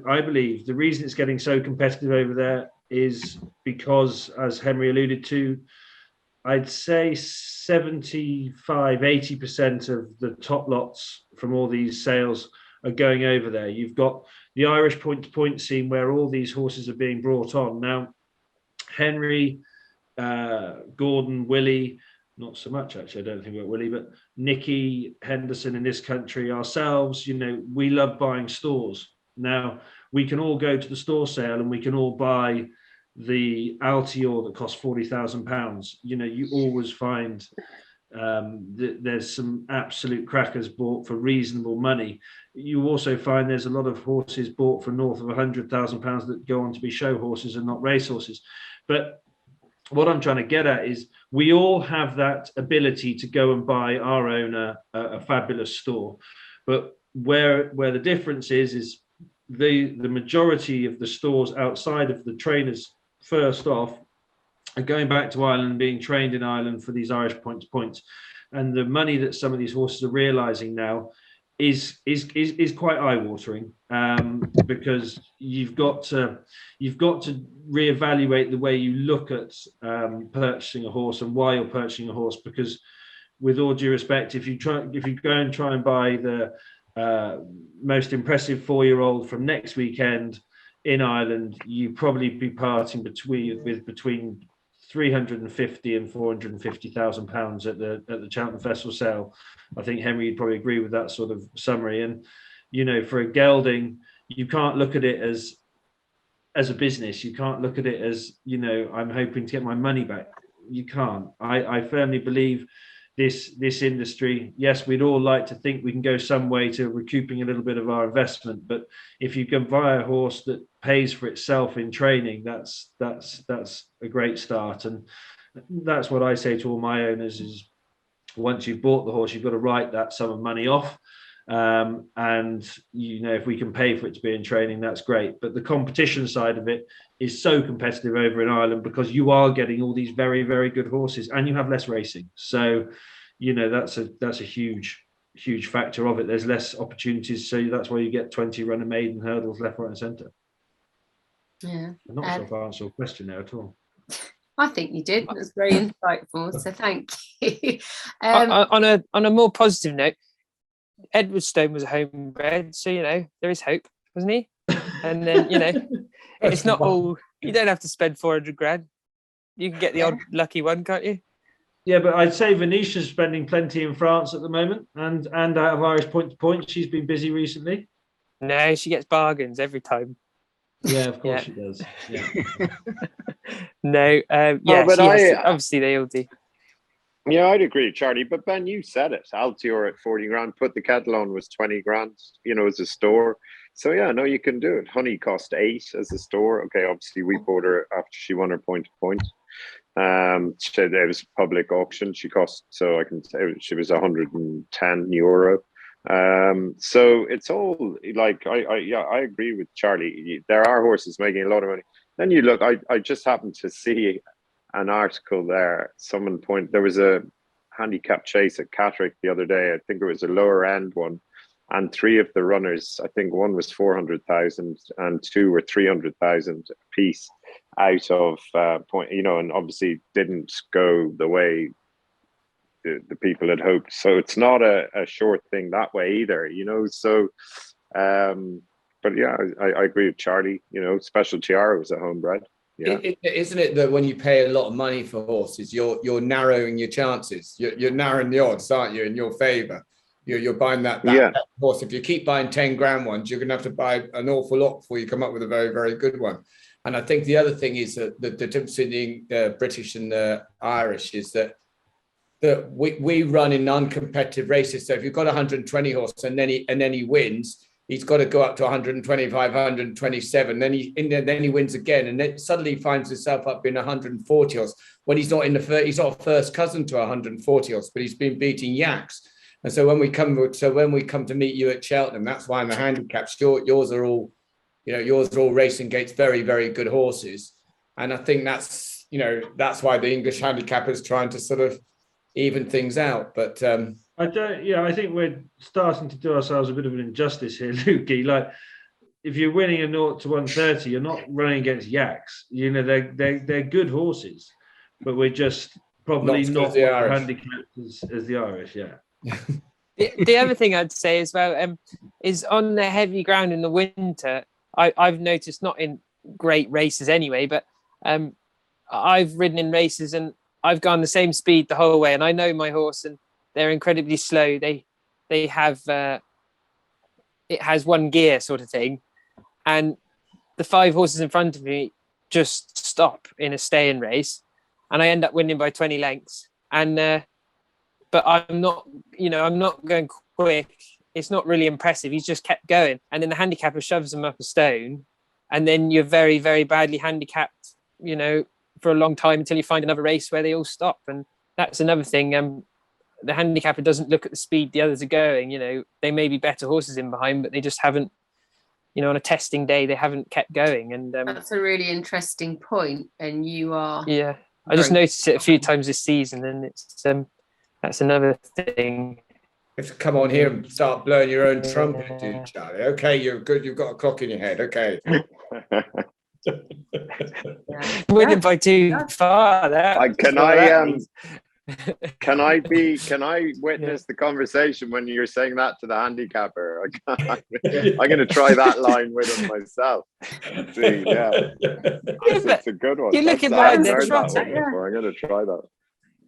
I believe the reason it's getting so competitive over there is because, as Henry alluded to, I'd say 75-80% of the top lots from all these sales are going over there. You've got the Irish point-to-point scene where all these horses are being brought on. Now, Henry, Gordon, Willie, not so much actually, I don't think about Willie, but Nicky, Henderson in this country, ourselves, we love buying stores. Now, we can all go to the store sale and we can all buy the Altior that costs £40,000. You always find that there's some absolute crackers bought for reasonable money. You also find there's a lot of horses bought for north of £100,000 that go on to be show horses and not race horses. But what I'm trying to get at is we all have that ability to go and buy our own a fabulous store. But where the difference is the majority of the stores outside of the trainers, first off, are going back to Ireland and being trained in Ireland for these Irish point-to-points. And the money that some of these horses are realizing now is quite eye-watering, because you've got to reevaluate the way you look at purchasing a horse and why you're purchasing a horse. Because, with all due respect, if you go and try and buy the most impressive 4-year-old from next weekend in Ireland, you probably be parting between 350 and 450,000 pounds at the Cheltenham Festival sale. I think Henry would probably agree with that sort of summary. And for a gelding, you can't look at it as a business. You can't look at it as I'm hoping to get my money back. You can't. I firmly believe this industry, yes, we'd all like to think we can go some way to recouping a little bit of our investment, but if you can buy a horse that pays for itself in training, that's a great start. And that's what I say to all my owners is, once you've bought the horse, you've got to write that sum of money off. And if we can pay for it to be in training, that's great. But the competition side of it is so competitive over in Ireland because you are getting all these very, very good horses and you have less racing. So, that's a huge factor of it. There's less opportunities. So that's why you get 20 runner maiden hurdles left, right and centre. Yeah. I'm not sure if I answered your question there at all. I think you did. That's very insightful. So thank you. On a more positive note, Edwardstone was a homebred, so there is hope, wasn't he? And then it's not all. You don't have to spend 400 grand. You can get the odd lucky one, can't you? Yeah, but I'd say Venetia's spending plenty in France at the moment, and out of Irish point to point, she's been busy recently. No, she gets bargains every time. Yeah, of Yeah. course she does. Yeah. No, yeah, but she has to, obviously they all do. Yeah, I'd agree, Charlie. But Ben, you said it. Altior at 40 grand. Put the kettle on was 20 grand. You know, as a store. So yeah, no, you can do it. Honey cost 8 as a store. Okay, obviously we bought her after she won her point to point. It was public auction. She cost, so I can say she was €110. So it's all like I agree with Charlie. There are horses making a lot of money. Then you look. I just happened to see an article there. There was a handicap chase at Catterick the other day. I think it was a lower end one, and 3 of the runners, I think one was 400,000 and 2 were 300,000 a piece out of point. You know, and obviously didn't go the way the people had hoped. So it's not a short thing that way either. You know, so. But yeah, I agree with Charlie. You know, Special Tiara was a homebred. Yeah. Isn't it that when you pay a lot of money for horses, you're narrowing your chances. You're narrowing the odds, aren't you, in your favour? You're buying that horse. If you keep buying 10 grand ones, you're going to have to buy an awful lot before you come up with a very, very good one. And I think the other thing is that the difference between the British and the Irish is that we run in uncompetitive races. So if you've got 120 horse and then he wins, he's got to go up to 125, 127. Then he wins again, and then suddenly he finds himself up in 140 horse when he's not he's not a first cousin to 140 horse, but he's been beating yaks. And so when we come to meet you at Cheltenham, that's why in the handicaps, yours are all Racing Gate's very, very good horses, and I think that's why the English handicapper's trying to sort of even things out, but. I think we're starting to do ourselves a bit of an injustice here, Lukey. Like, if you're winning a 0 to 130, you're not running against yaks. You know, they're good horses, but we're just probably not handicapped as the Irish. Yeah. The other thing I'd say as well is on the heavy ground in the winter. I've noticed, not in great races anyway, but I've ridden in races and I've gone the same speed the whole way, and I know my horse and. They're incredibly slow. They have it has one gear sort of thing, and the 5 horses in front of me just stop in a stay-in race, and I end up winning by 20 lengths. And but I'm not going quick. It's not really impressive. He's just kept going, and then the handicapper shoves him up a stone, and then you're very, very badly handicapped. You know, for a long time until you find another race where they all stop, and that's another thing. The handicapper doesn't look at the speed the others are going. You know, they may be better horses in behind, but they just haven't, you know, on a testing day, they haven't kept going. And that's a really interesting point. And you are. Yeah, I just noticed it a few times this season, and it's that's another thing. You have to come on here and start blowing your own trumpet, dude, Charlie. Okay, you're good. You've got a clock in your head. Okay. Winning by 2 far. Can I witness the conversation when you're saying that to the handicapper? I'm going to try that line with him myself. See, yeah, it's a good one. You're looking behind the trot. I'm going to try that.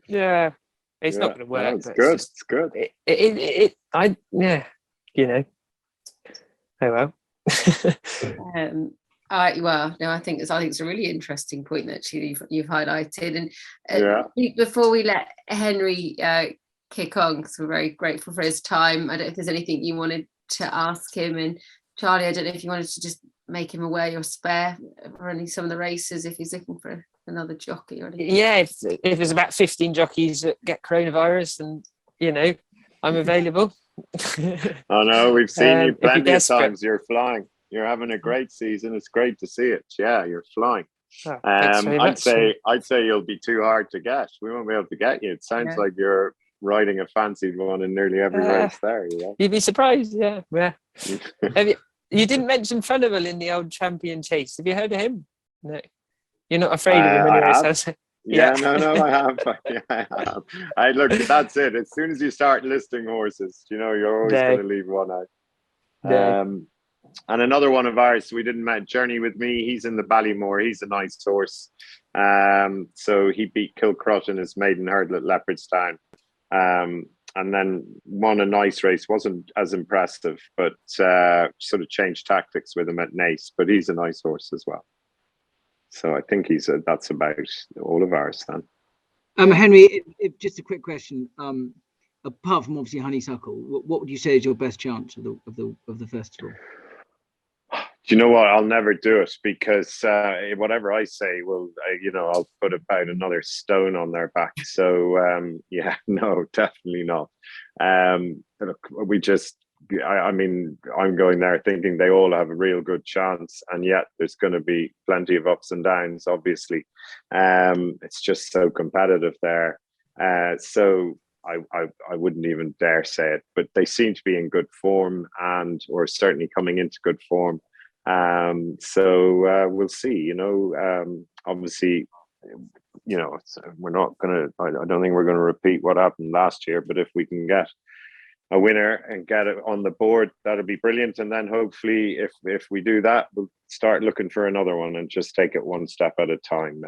Yeah, it's not going to work. It's good. It's good. You know. Oh well. I think it's a really interesting point that you've highlighted. And before we let Henry kick on, because we're very grateful for his time, I don't know if there's anything you wanted to ask him. And Charlie, I don't know if you wanted to just make him aware you're spare for some of the races if he's looking for another jockey or anything. Yeah, if there's about 15 jockeys that get coronavirus, and you know, I'm available. Oh no, we've seen you plenty of times. You're flying. You're having a great season. It's great to see it. Yeah, you're flying. Oh, I'd say you'll be too hard to get. We won't be able to get you. It sounds like you're riding a fancied one in nearly every race there. Yeah. You'd be surprised. Yeah. You didn't mention Funival in the old champion chase. Have you heard of him? No. You're not afraid of him anyway. Yeah, no, I have. Yeah, I have. Look, that's it. As soon as you start listing horses, you know, you're always going to leave one out. No. And another one of ours, we didn't met Journey with Me. He's in the Ballymore. He's a nice horse. So he beat Kilcrut in his maiden hurdle at Leopardstown. and then won a nice race. Wasn't as impressive, but sort of changed tactics with him at Naas. But he's a nice horse as well. So I think that's about all of ours then. Henry, just a quick question. Apart from obviously Honeysuckle, what would you say is your best chance of the festival? Do you know what? I'll never do it because whatever I say will, I'll put about another stone on their back. So yeah, no, definitely not. Look, I'm going there thinking they all have a real good chance, and yet there's going to be plenty of ups and downs. Obviously, it's just so competitive there. So I wouldn't even dare say it, but they seem to be in good form or certainly coming into good form. So we'll see. Obviously, we're not gonna. I don't think we're going to repeat what happened last year. But if we can get a winner and get it on the board, that'll be brilliant. And then hopefully, if we do that, we'll start looking for another one and just take it one step at a time.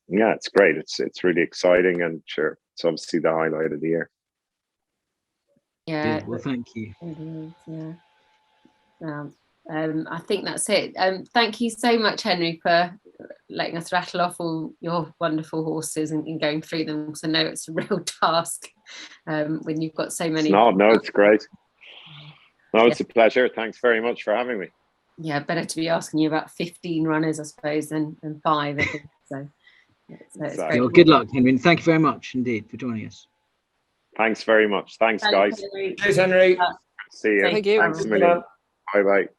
Yeah, it's great. It's really exciting, and sure, it's obviously the highlight of the year. Yeah. Well, thank you. Yeah. I think that's it. Thank you so much, Henry, for letting us rattle off all your wonderful horses and going through them, because I know it's a real task when you've got so many. No, it's great. No, it's a pleasure. Thanks very much for having me. Yeah, better to be asking you about 15 runners, I suppose, than 5. I think. So it's great. Well, good luck, Henry. And thank you very much indeed for joining us. Thanks very much. Thanks guys. Henry. Cheers, Henry. See you. Thank you. Thanks a million. Bye.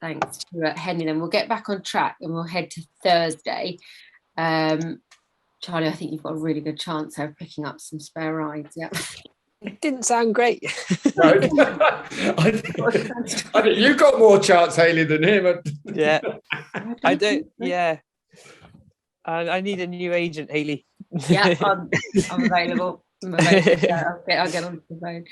Thanks to Henry. Then we'll get back on track and we'll head to Thursday. Charlie, I think you've got a really good chance of picking up some spare rides. Yeah. It didn't sound great. No, I think you got more chance, Hayley, than him. Yeah, I don't. Yeah, I need a new agent, Hayley. Yeah, I'm available. Yeah, I'll get on the phone.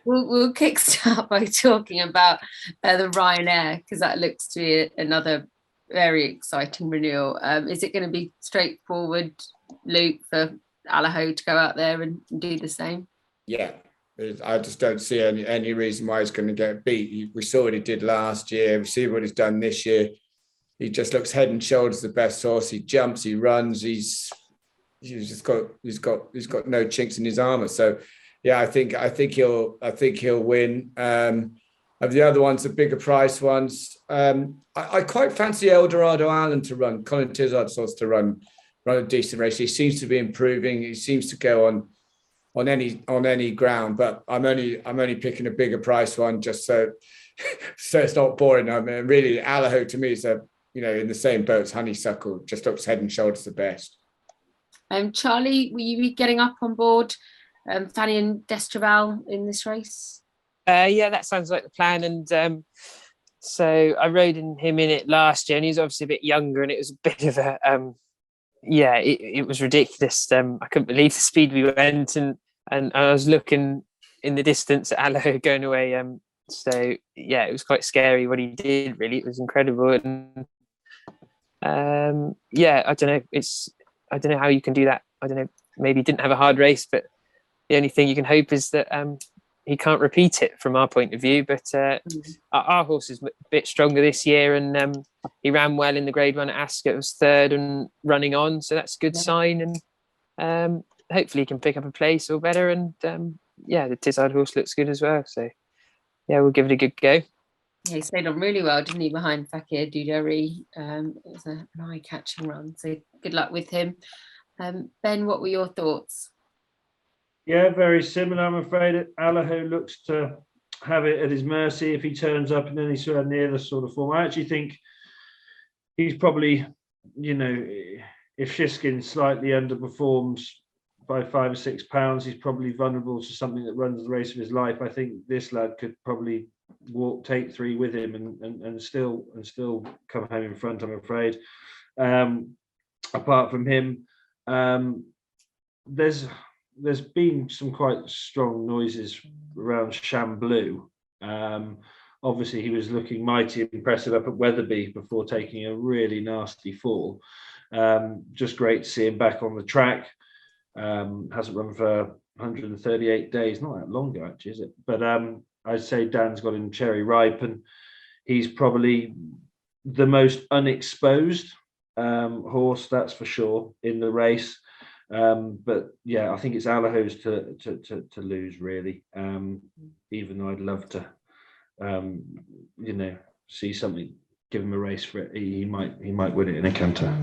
We'll kickstart by talking about the Ryanair, because that looks to be another very exciting renewal. Is it going to be straightforward, Luke, for Allaho to go out there and do the same? Yeah, I just don't see any reason why he's going to get beat. We saw what he did last year. We see what he's done this year. He just looks head and shoulders the best horse. He jumps, he runs, he's got no chinks in his armor. So yeah, I think he'll win. Of the other ones, the bigger price ones, I quite fancy Eldorado Allen to run. Colin Tizard's horse to run a decent race. He seems to be improving. He seems to go on any ground, but I'm only picking a bigger price one just so it's not boring. I mean, really, Allaho to me is in the same boat as Honeysuckle. Just looks head and shoulders the best. Charlie, will you be getting up on board Fanny and Destraval in this race? Yeah, that sounds like the plan. And so I rode him in it last year, and he was obviously a bit younger, and it was a bit of a it was ridiculous. I couldn't believe the speed we went, and I was looking in the distance at Allaho going away. So yeah, it was quite scary what he did. Really, it was incredible. And I don't know. I don't know how you can do that. I don't know. Maybe he didn't have a hard race, but the only thing you can hope is that he can't repeat it from our point of view. But our horse is a bit stronger this year, and he ran well in the Grade 1 at Ascot. It was third and running on, so that's a good sign. And hopefully he can pick up a place or better. And the Tizard horse looks good as well. So yeah, we'll give it a good go. Yeah, he stayed on really well, didn't he, behind Fakir Dudari? It was an eye-catching run, so good luck with him. Ben, what were your thoughts? Yeah, very similar. I'm afraid Allaho looks to have it at his mercy if he turns up in any sort of near the sort of form. I actually think he's probably, if Shiskin slightly underperforms by 5 or 6 pounds, he's probably vulnerable to something that runs the race of his life. I think this lad could probably take 3 with him and still come home in front, I'm afraid. Apart from him, there's been some quite strong noises around Chamblou. Obviously he was looking mighty impressive up at Wetherby before taking a really nasty fall. Just great to see him back on the track. Hasn't run for 138 days, not that long ago actually, is it? But I'd say Dan's got him cherry ripe, and he's probably the most unexposed horse, that's for sure, in the race. But yeah, I think it's Allaho's to lose, really. Even though I'd love to, see something, give him a race for it. He might win it in a canter.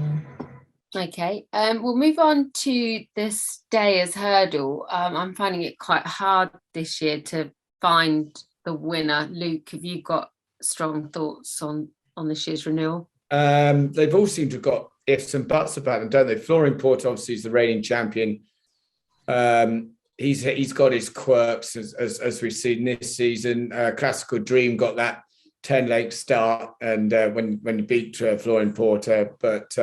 Okay, we'll move on to the Stayers hurdle. I'm finding it quite hard this year to find the winner. Luke, have you got strong thoughts on this year's renewal? They've all seemed to have got ifs and buts about them, don't they? Flooring Port obviously is the reigning champion. He's got his quirks as we've seen this season. Classical Dream got that 10-leg start, and when he beat Flooring Porter, but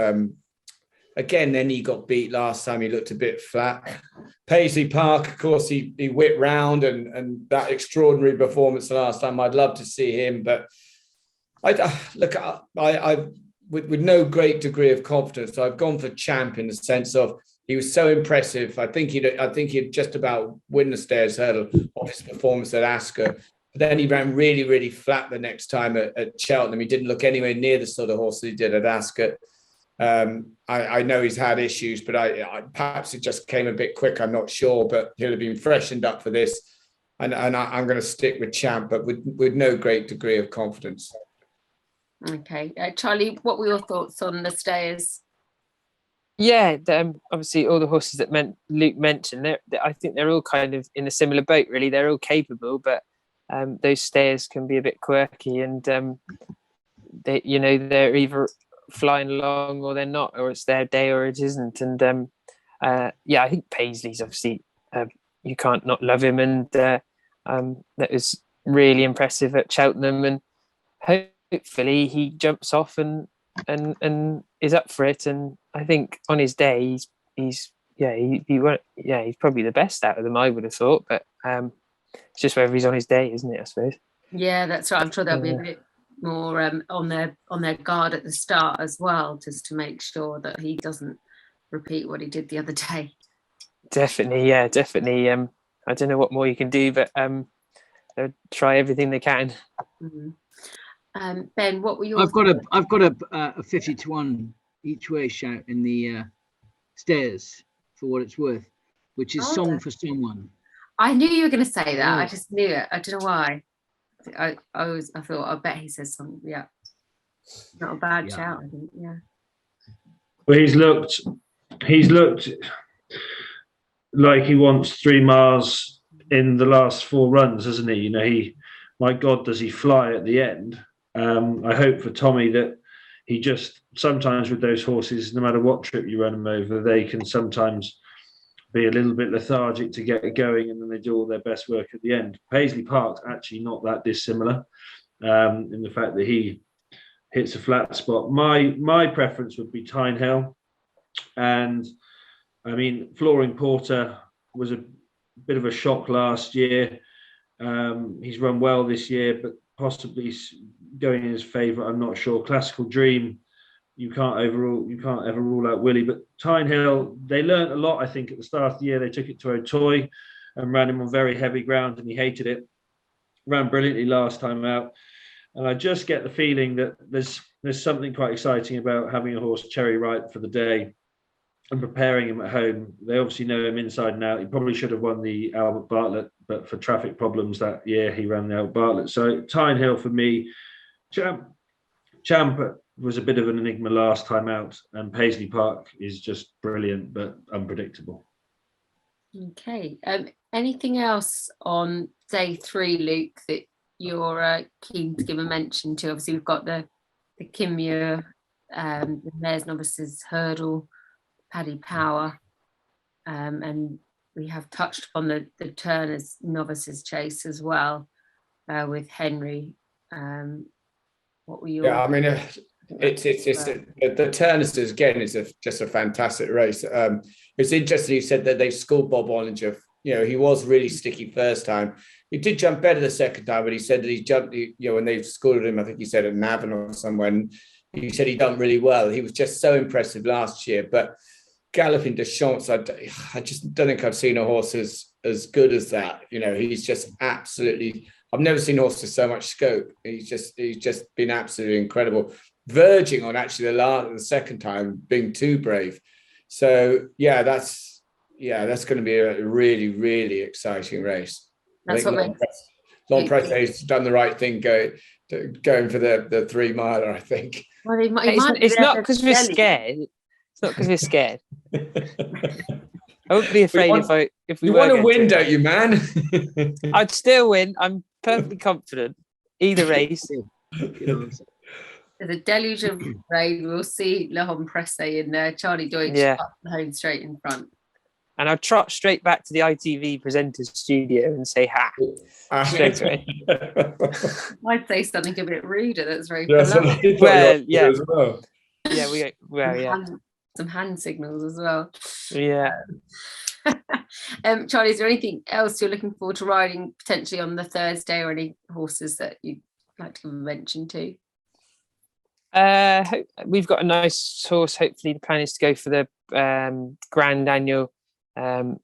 again, then he got beat last time. He looked a bit flat. Paisley Park, of course, he whipped round, and that extraordinary performance last time. I'd love to see him, but I with no great degree of confidence, I've gone for Champ in the sense of he was so impressive. I think he'd just about win the Stayers hurdle off his performance at Ascot. But then he ran really, really flat the next time at Cheltenham. He didn't look anywhere near the sort of horse that he did at Ascot. I know he's had issues, but I perhaps it just came a bit quick. I'm not sure, but he'll have been freshened up for this. And I'm going to stick with Champ, but with no great degree of confidence. Okay, Charlie, what were your thoughts on the Stayers? Yeah, obviously all the horses that Luke mentioned, I think they're all kind of in a similar boat, really. They're all capable, but those Stayers can be a bit quirky, and they're either flying along or they're not, or it's their day or it isn't. And I think Paisley's obviously you can't not love him, and that was really impressive at Cheltenham, and hopefully he jumps off and is up for it. And I think on his day he's probably the best out of them, I would have thought, but it's just whether he's on his day, isn't it, I suppose? Yeah, that's right. I'm sure they'll be a bit more on their guard at the start as well, just to make sure that he doesn't repeat what he did the other day. Definitely. I don't know what more you can do, but they'll try everything they can. Mm-hmm. Ben, what were your? I've got a 50-1 each way shout in the Stayers, for what it's worth, which is Song for Someone. I knew you were going to say that. I just knew it. I don't know why. I thought, I bet he says something. Yeah, not a bad shout, I think. Yeah. Well, he's looked like he wants 3 miles in the last 4 runs, hasn't he? My God, does he fly at the end? I hope for Tommy that he just, sometimes with those horses, no matter what trip you run them over, they can sometimes be a little bit lethargic to get going, and then they do all their best work at the end. Paisley Park's actually not that dissimilar in the fact that he hits a flat spot. My preference would be Tyne Hill, and I mean Flooring Porter was a bit of a shock last year. He's run well this year, but possibly going in his favour, I'm not sure. Classical Dream, you can't ever rule out Willie, but Tyne Hill, they learned a lot, I think, at the start of the year. They took it to O'Toy and ran him on very heavy ground, and he hated it. Ran brilliantly last time out, and I just get the feeling that there's something quite exciting about having a horse cherry ripe for the day and preparing him at home. They obviously know him inside and out. He probably should have won the Albert Bartlett, but for traffic problems that year, he ran the Albert Bartlett. So Tyne Hill for me. Champ was a bit of an enigma last time out, and Paisley Park is just brilliant but unpredictable. Okay. Anything else on day 3, Luke, that you're keen to give a mention to? Obviously, we've got the Kinmure, the Mares Novices Hurdle, Paddy Power, and we have touched on the Turners Novices Chase as well, with Henry. What were your? Yeah, I mean, it's the Turners again is just a fantastic race. It's interesting you said that they schooled Bob Bollinger. He was really sticky first time. He did jump better the second time, but he said that he jumped. When they schooled him, I think he said at Navan or somewhere, and he said he done really well. He was just so impressive last year, but Galloping Deschamps, I just don't think I've seen a horse as good as that. You know, he's just absolutely. I've never seen horses with so much scope. He's just been absolutely incredible, verging on actually the second time being too brave. So yeah, that's going to be a really, really exciting race. That's what Long Press has done the right thing going for the 3 miler, I think. Well, it's not because we're scared. It's not because we're scared. I wouldn't be afraid if we want to win, don't you, man? I'd still win. I'm perfectly confident. Either race. There's a deluge of rain. We'll see Le Homme Pressé and Charlie Deutsch up the home straight in front. And I'll trot straight back to the ITV presenter's studio and say ha straight away. I'd say something a bit ruder. That's very polite. Well, yeah. Yeah, some hand signals as well. Yeah. Charlie, is there anything else you're looking forward to riding potentially on the Thursday, or any horses that you'd like to mention to? We've got a nice horse. Hopefully the plan is to go for the Grand Annual.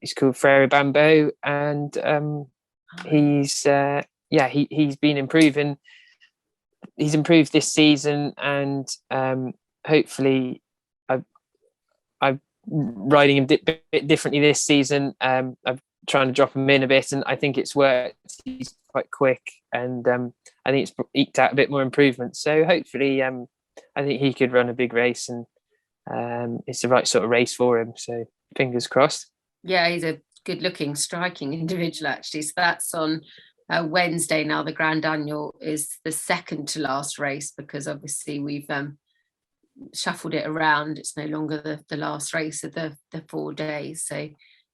He's called Frere Bambo, and he's been improving. He's improved this season, and hopefully I'm riding him a bit differently this season. I'm trying to drop him in a bit, and I think it's worked. He's quite quick, and I think it's eked out a bit more improvement. So hopefully, I think he could run a big race, and it's the right sort of race for him. So fingers crossed. Yeah, he's a good-looking, striking individual, actually. So that's on Wednesday now. The Grand Annual is the second to last race, because obviously we've shuffled it around. It's no longer the last race of the 4 days. So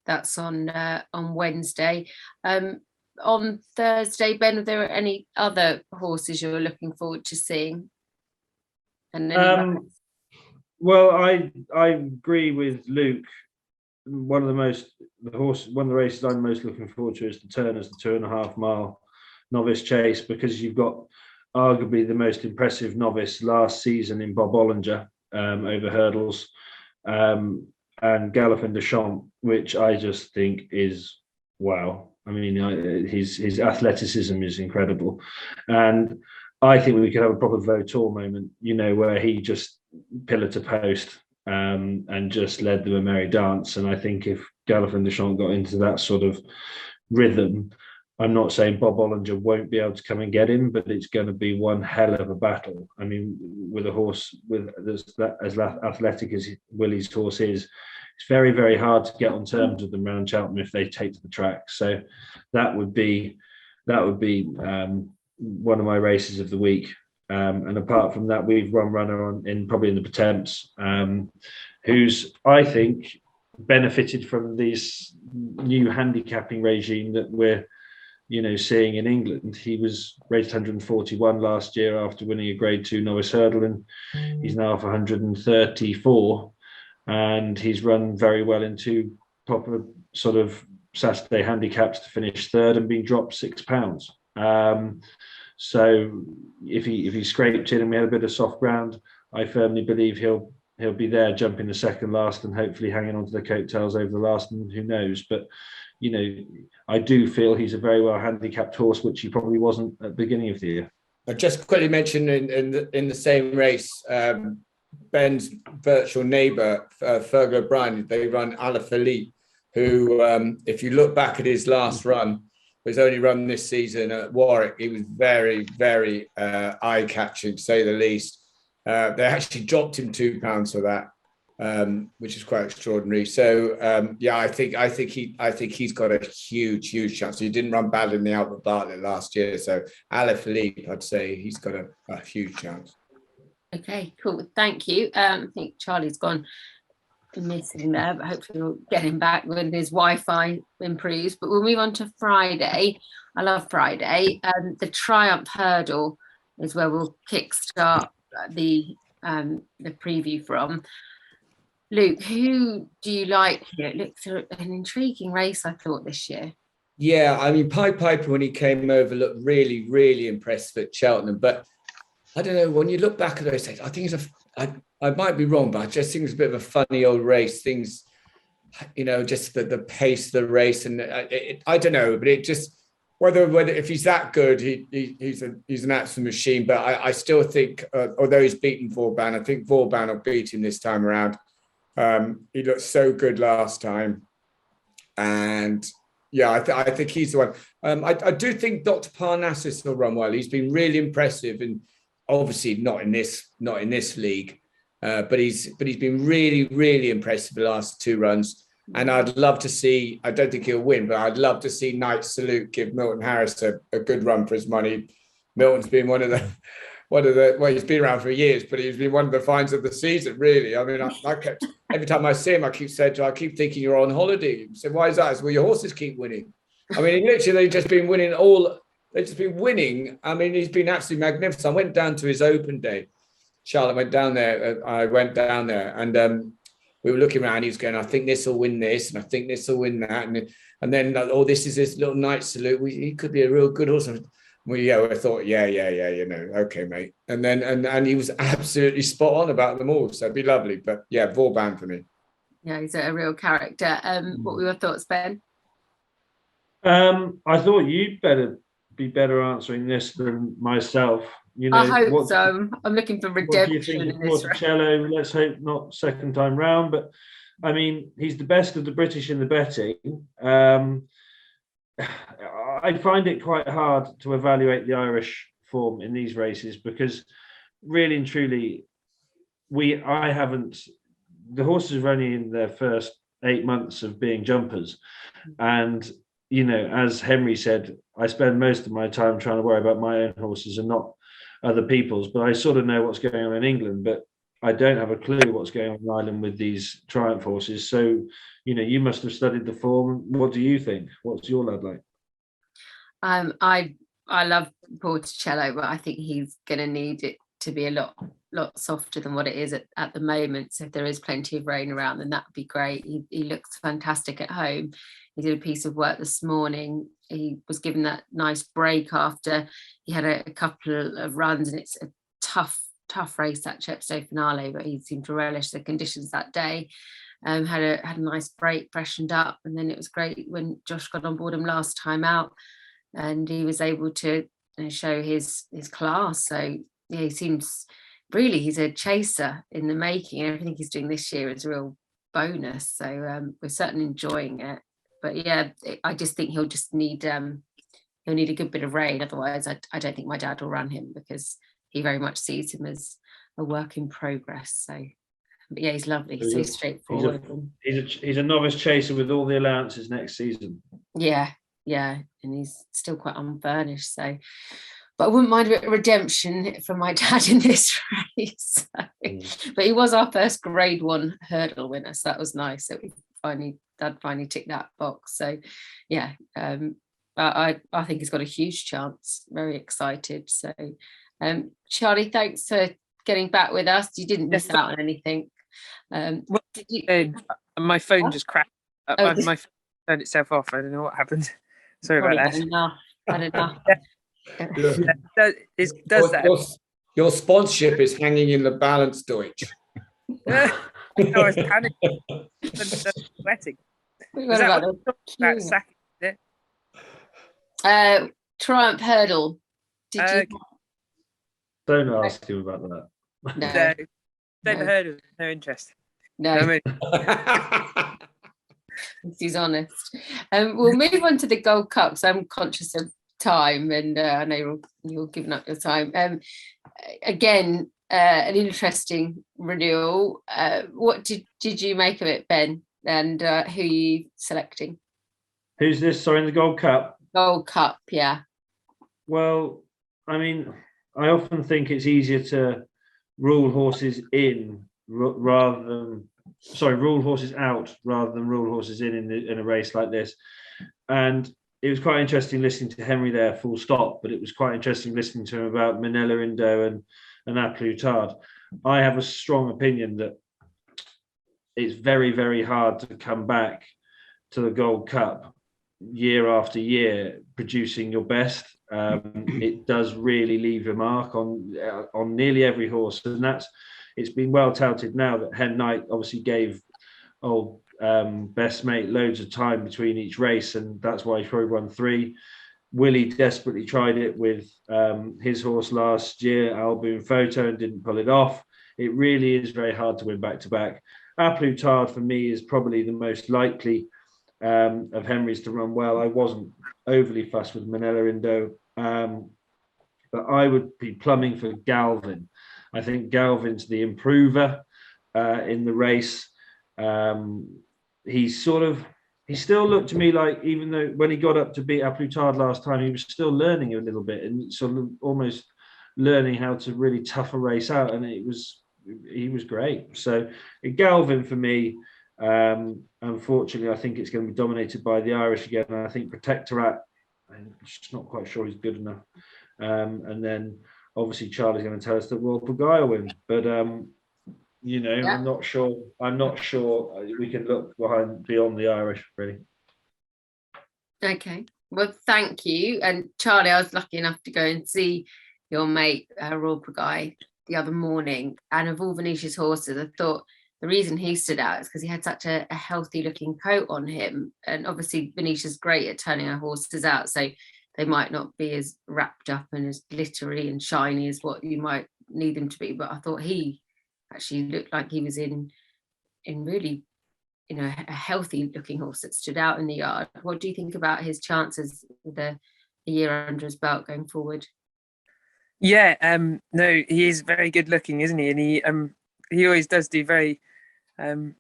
that's on Wednesday. On Thursday, Ben, are there any other horses you're looking forward to seeing? And well, I agree with Luke. One of the races I'm most looking forward to is the Turners, the 2.5 mile novice chase, because you've got arguably the most impressive novice last season in Bob Bollinger over hurdles, and Galloping Deschamps, which I just think is wow. I mean, his athleticism is incredible, and I think we could have a proper Vautour moment, you know, where he just pillar to post and just led them a merry dance. And I think if Galloping Deschamps got into that sort of rhythm, I'm not saying Bob Bollinger won't be able to come and get him, but it's going to be one hell of a battle. I mean, with a horse as athletic as Willie's horse is, it's very, very hard to get on terms with them around Cheltenham if they take to the track. So that would be one of my races of the week. And apart from that, we've run runner probably in the Potemps, who's, I think, benefited from this new handicapping regime that we're, seeing in England. He was rated 141 last year after winning a Grade 2 novice hurdle, and he's now off 134, and he's run very well in 2 proper sort of Saturday handicaps to finish third and being dropped £6. So if he scraped in and we had a bit of soft ground, I firmly believe he'll be there jumping the second last and hopefully hanging on to the coattails over the last, and who knows. But I do feel he's a very well handicapped horse, which he probably wasn't at the beginning of the year. I just quickly mentioned in the same race, Ben's virtual neighbour, Fergal O'Brien, they run Alaphilippe, who, if you look back at his last run, his only run this season at Warwick, he was very, very eye-catching, to say the least. They actually dropped him £2 for that, which is quite extraordinary. So I think he's got a huge chance. He didn't run bad in the Albert Bartlett last year, so Alaphilippe, I'd say he's got a huge chance. Okay, cool. Thank you. I think Charlie's gone missing there, but hopefully we'll get him back when his Wi-Fi improves. But we'll move on to Friday. I love Friday. The Triumph Hurdle is where we'll kickstart the preview from. Luke, who do you like here? It looks an intriguing race, I thought, this year. Yeah, I mean, Pied Piper, when he came over, looked really, really impressive at Cheltenham. But I don't know, when you look back at those days, I think I might be wrong, but I just think it's a bit of a funny old race. Things just the pace of the race, and I don't know, but it just whether if he's that good, he's an absolute machine. But I still think, although he's beaten Vauban, I think Vauban will beat him this time around. He looked so good last time, and yeah, I think he's the one. I do think Dr. Parnassus will run well. He's been really impressive, and obviously not in this league, but he's been really, really impressive the last 2 runs. And I'd love to see, I don't think he'll win, but I'd love to see Knight Salute give Milton Harris a good run for his money. Milton's been one of the, well, he's been around for years, but he's been one of the finds of the season, really. I mean, I kept, every time I see him, I keep thinking you're on holiday. He said, why is that? I said, well, your horses keep winning. I mean, they've just been winning they've just been winning. I mean, he's been absolutely magnificent. I went down to his open day. Charlotte went down there. I went down there, and we were looking around. He was going, I think this will win this, and I think this will win that. And then, this is this little Knight Salute. He could be a real good horse. I thought, yeah, okay, mate. And then, and he was absolutely spot on about them all. So it'd be lovely. But yeah, Vauban for me. Yeah, he's a real character. What were your thoughts, Ben? I thought you'd be better answering this than myself. I hope so. I'm looking for redemption. What do you think in this Porticello? Let's hope not second time round, but I mean, he's the best of the British in the betting. I find it quite hard to evaluate the Irish form in these races because, really and truly, the horses are only in their first 8 months of being jumpers, and as Henry said, I spend most of my time trying to worry about my own horses and not other people's, but I sort of know what's going on in England, but I don't have a clue what's going on in Ireland with these Triumph horses. So, you must have studied the form. What do you think? What's your lad like? I love Porticello, but I think he's going to need it to be a lot softer than what it is at the moment. So if there is plenty of rain around, then that would be great. He looks fantastic at home. He did a piece of work this morning. He was given that nice break after he had a couple of runs, and it's a tough race, that Chepstow finale, but he seemed to relish the conditions that day. Had a nice break, freshened up, and then it was great when Josh got on board him last time out, and he was able to show his class. So yeah, he seems really, he's a chaser in the making, and everything he's doing this year is a real bonus. So we're certainly enjoying it. But yeah, I just think he'll need a good bit of rain. Otherwise, I don't think my dad will run him, because he very much sees him as a work in progress. So, but yeah, he's lovely. So straightforward. He's a novice chaser with all the allowances next season. Yeah, and he's still quite unfurnished. So, but I wouldn't mind a bit of redemption from my dad in this race. But he was our first Grade 1 hurdle winner, so that was nice. So Dad finally ticked that box. So yeah, I think he's got a huge chance. Very excited. So Charlie, thanks for getting back with us. You didn't miss out on anything. Did you? My phone just crashed. My phone turned itself off. I don't know what happened. Sorry about that. Had enough. It does that. Your sponsorship is hanging in the balance, Deutsch. I was panicking. Sweating. About sacking, Triumph hurdle. Did you? Don't ask him about that. No. Never heard of it. No interest. No. He's honest. We'll move on to the Gold Cup. So I'm conscious of time, and I know you're giving up your time. Again, an interesting renewal. What did you make of it, Ben? And who are you selecting? Who's this? Sorry, in the Gold Cup? Gold Cup, yeah. Well, I mean, I often think it's easier to rule horses in rather than, rule horses out rather than rule horses in a race like this. And it was quite interesting listening to Henry there, full stop, but it was quite interesting listening to him about Manila Indo and A Plus Tard. I have a strong opinion that it's very, very hard to come back to the Gold Cup year after year producing your best. It does really leave a mark on nearly every horse, and it's been well touted now that Hen Knight obviously gave best mate loads of time between each race, and that's why he's probably won 3. Willie desperately tried it with his horse last year, Alboon Photo, and didn't pull it off. It really is very hard to win back to back. A Plus Tard for me is probably the most likely of Henry's to run well. I wasn't overly fussed with Manila Indo, but I would be plumbing for Galvin. I think Galvin's the improver in the race. He still looked to me like, even though when he got up to beat A Plus Tard last time, he was still learning a little bit and sort of almost learning how to really tough a race out, and he was great. So Galvin for me, unfortunately, I think it's going to be dominated by the Irish again. And I think Protectorat, I'm just not quite sure he's good enough. And then obviously Charlie's going to tell us that Royal Pagaya win, but yeah. I'm not sure we can look beyond the Irish, really. Okay, well, thank you. And Charlie, I was lucky enough to go and see your mate Royal Pagaya the other morning, and of all Venetia's horses, I thought the reason he stood out is because he had such a healthy looking coat on him, and obviously Venetia's great at turning her horses out, so they might not be as wrapped up and as glittery and shiny as what you might need them to be, but I thought he actually looked like he was in really, a healthy looking horse that stood out in the yard. What do you think about his chances with a year under his belt going forward? Yeah, no, he is very good looking, isn't he? And he always does do very well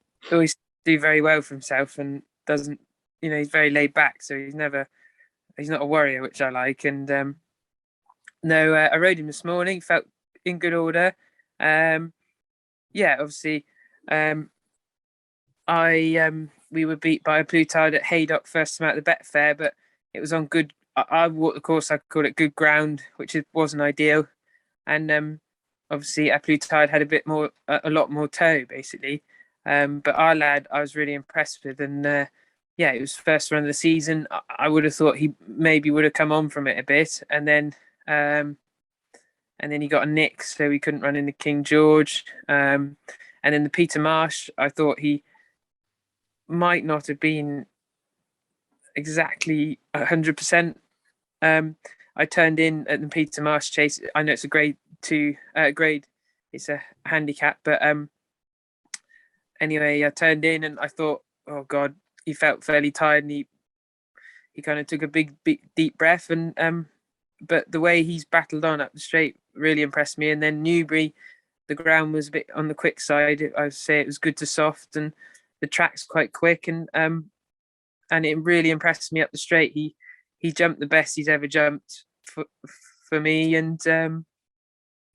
for himself, and doesn't, he's very laid back, so he's not a worrier, which I like. And I rode him this morning, felt in good order. Obviously, we were beat by A Plus Tard at Haydock first time out of the Betfair, but it was on good. I walked the course. I call it good ground, which wasn't ideal, and obviously A Plus Tard had a lot more toe basically. But our lad, I was really impressed with, and it was first run of the season. I would have thought he maybe would have come on from it a bit, and then he got a nick, so he couldn't run into King George. And then the Peter Marsh, I thought he might not have been exactly 100%. I turned in at the Peter Marsh chase. I know it's a grade 2 grade. It's a handicap, but anyway, I turned in and I thought, oh God, he felt fairly tired, and he kind of took a big deep breath, and but the way he's battled on up the straight really impressed me. And then Newbury, the ground was a bit on the quick side. I would say it was good to soft, and the track's quite quick, and it really impressed me up the straight. He jumped the best he's ever jumped for me, and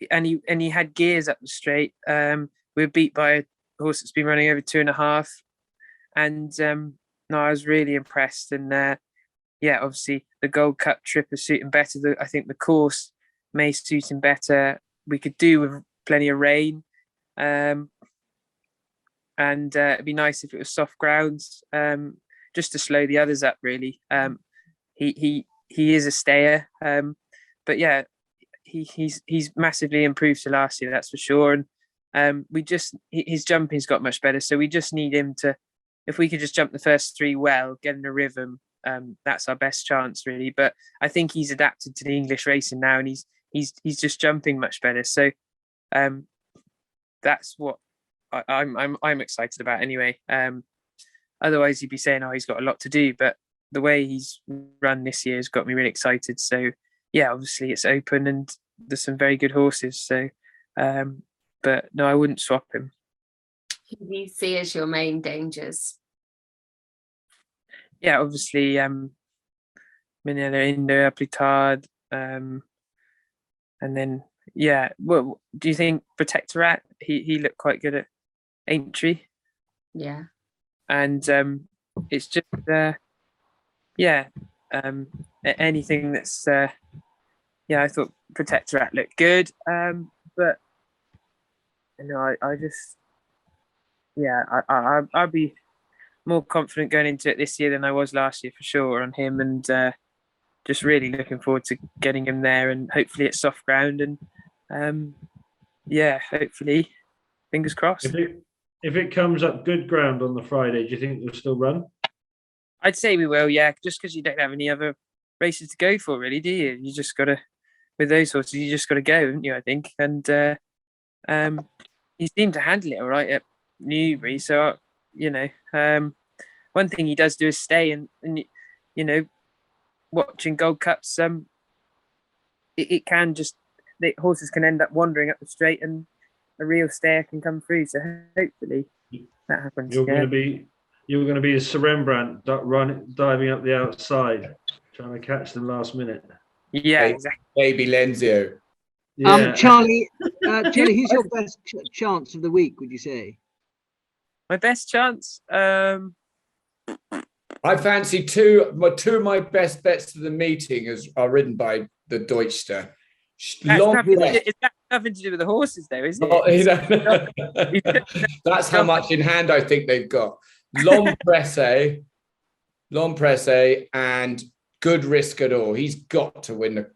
he had gears up the straight. We were beat by a horse that's been running over 2.5, and I was really impressed. And obviously the Gold Cup trip is suiting better. I think the course may suit him better. We could do with plenty of rain, and it'd be nice if it was soft grounds, just to slow the others up. Really, he is a stayer, but yeah, he's massively improved to last year, that's for sure. And his jumping's got much better, so we just need him to. If we could just jump the first 3 well, get in a rhythm, that's our best chance, really. But I think he's adapted to the English racing now, and he's just jumping much better. So that's what I'm excited about anyway. Otherwise, you'd be saying, oh, he's got a lot to do. But the way he's run this year has got me really excited. So yeah, obviously it's open and there's some very good horses. So, but no, I wouldn't swap him. Who do you see as your main dangers? Yeah, obviously Manila Indo, A Plus Tard, and then well, do you think Protectorat? He looked quite good at Aintree. Yeah, and it's just anything that's I thought Protectorat looked good, but I just I'd be more confident going into it this year than I was last year for sure on him, and just really looking forward to getting him there, and hopefully it's soft ground, and hopefully, fingers crossed. if it comes up good ground on the Friday, do you think we'll still run? I'd say we will, yeah, just because you don't have any other races to go for, really, do you? You just got to, with those horses, you just got to go, haven't you, I think? And he seemed to handle it all right at Newbury. So, you know, one thing he does do is stay and you know, watching Gold Cups, it can just, the horses can end up wandering up the straight and a real stayer can come through. So hopefully that happens. You're going to be a Sir Rembrandt diving up the outside, trying to catch them last minute. Yeah, exactly. Baby Lenzio. Yeah. Charlie, who's your best chance of the week, would you say? My best chance? I fancy two of my best bets of the meeting are ridden by the Deutster. It's got nothing to do with the horses, though, is it? That's how much in hand I think they've got. Long Presse, and Good Risk at All. He's got to win the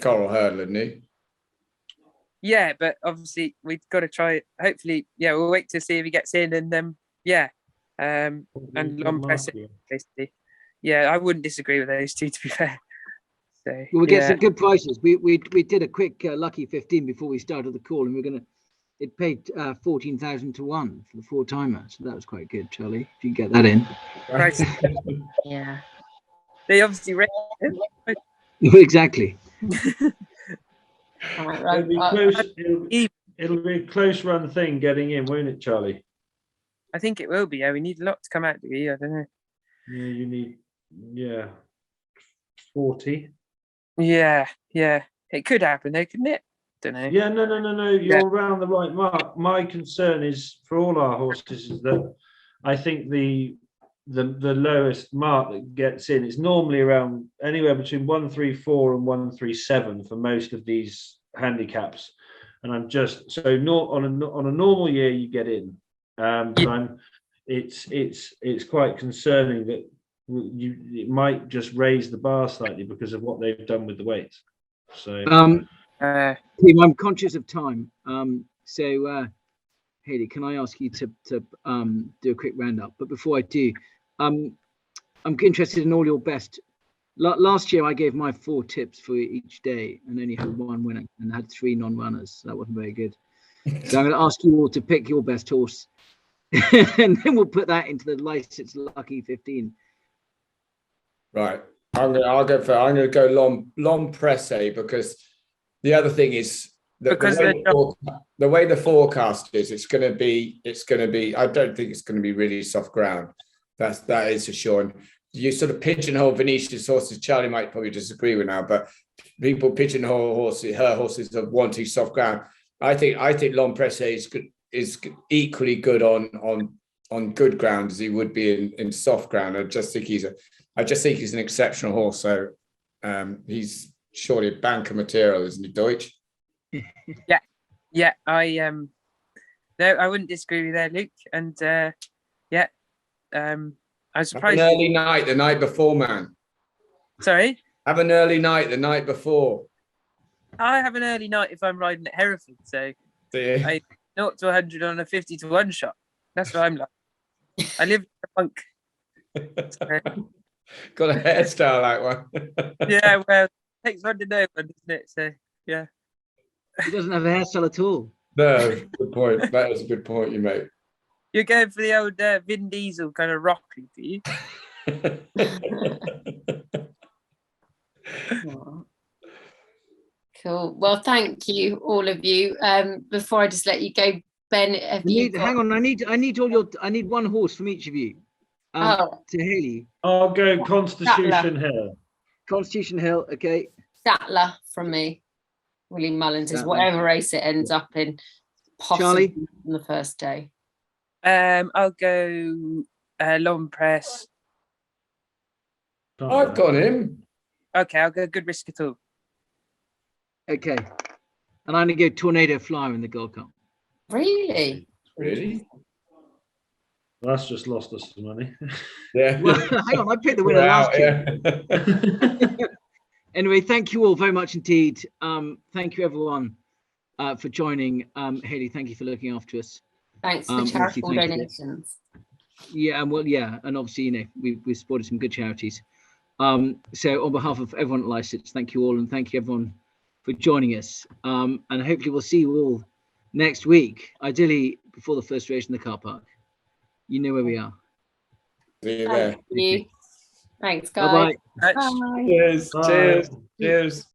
Coral Hurdle, hasn't he? Yeah, but obviously we've got to try it. Hopefully, yeah, we'll wait to see if he gets in, and and Long Presse, basically. Yeah, I wouldn't disagree with those two, to be fair. So we'll get some good prices. We did a quick lucky 15 before we started the call, and it paid 14,000 to 1 for the 4-timer, so that was quite good, Charlie. If you get that in. Yeah. They obviously exactly. It'll be a close run thing getting in, won't it, Charlie? I think it will be. Yeah, we need a lot to come out, do we? I don't know. Yeah, you need 40. Yeah. It could happen though, couldn't it? Don't know. Yeah, no. You're around the right mark. My concern is for all our horses is that I think the lowest mark that gets in is normally around anywhere between 134 and 137 for most of these handicaps, and I'm just so not on a normal year you get in, but it's quite concerning that it might just raise the bar slightly because of what they've done with the weights. So Team, I'm conscious of time, so Hayley, can I ask you to do a quick roundup? But before I do, I'm interested in all your best. Last year I gave my 4 tips for each day and only had 1 winner and had 3 non-runners. So that wasn't very good. So I'm going to ask you all to pick your best horse, and then we'll put that into the Lycetts Lucky 15. Right. I'm going to go Long Presse, because the other thing is that the way the forecast is, it's going to be. I don't think it's going to be really soft ground. That is for sure. And you sort of pigeonhole Venetia's horses. Charlie might probably disagree with now, but people pigeonhole her horses of wanting soft ground. I think Long Presse is equally good on good ground as he would be in soft ground. I just think he's an exceptional horse. So he's surely a banker material, isn't he, Deutsch? Yeah. I wouldn't disagree with that, Luke. And I was surprised. Have an early night the night before, man. Sorry? Have an early night the night before. I have an early night if I'm riding at Hereford, so I 0 to 100 on a 50 to 1 shot. That's what I'm like. I live in a punk. So. Got a hairstyle like one. Yeah, well, it takes one to know one, doesn't it? So yeah. He doesn't have a hairstyle at all. No, good point. That is a good point you make. You're going for the old Vin Diesel kind of rocky, do you? Cool. Well, thank you, all of you. Before I just let you go, Ben, hang on. I need 1 horse from each of you. To Hayley. I'll go Constitution Hill. Constitution Hill, okay. Statler from me. William Mullins is whatever race it ends up in, possibly Charlie? on the first day. I'll go Long Press. I've got him. Okay, I'll go Good Risk at All. Okay. And I'm going to go Tornado Flyer in the Gold Cup. Really? Really? Well, that's just lost us some money. Yeah. Well, hang on, I picked the winner last year. Anyway, thank you all very much indeed. Thank you everyone for joining. Hayley, thank you for looking after us. Thanks for the Obviously, charitable thank you. donations. Yeah, and well, yeah, and obviously, you know, we've supported some good charities. So on behalf of everyone at Lycetts, thank you all, and thank you everyone for joining us. And hopefully we'll see you all next week, ideally before the first race in the car park. You know where we are. See you there. Thank you. Thanks, Bye guys. bye. Bye. Cheers. Bye. Cheers. Cheers.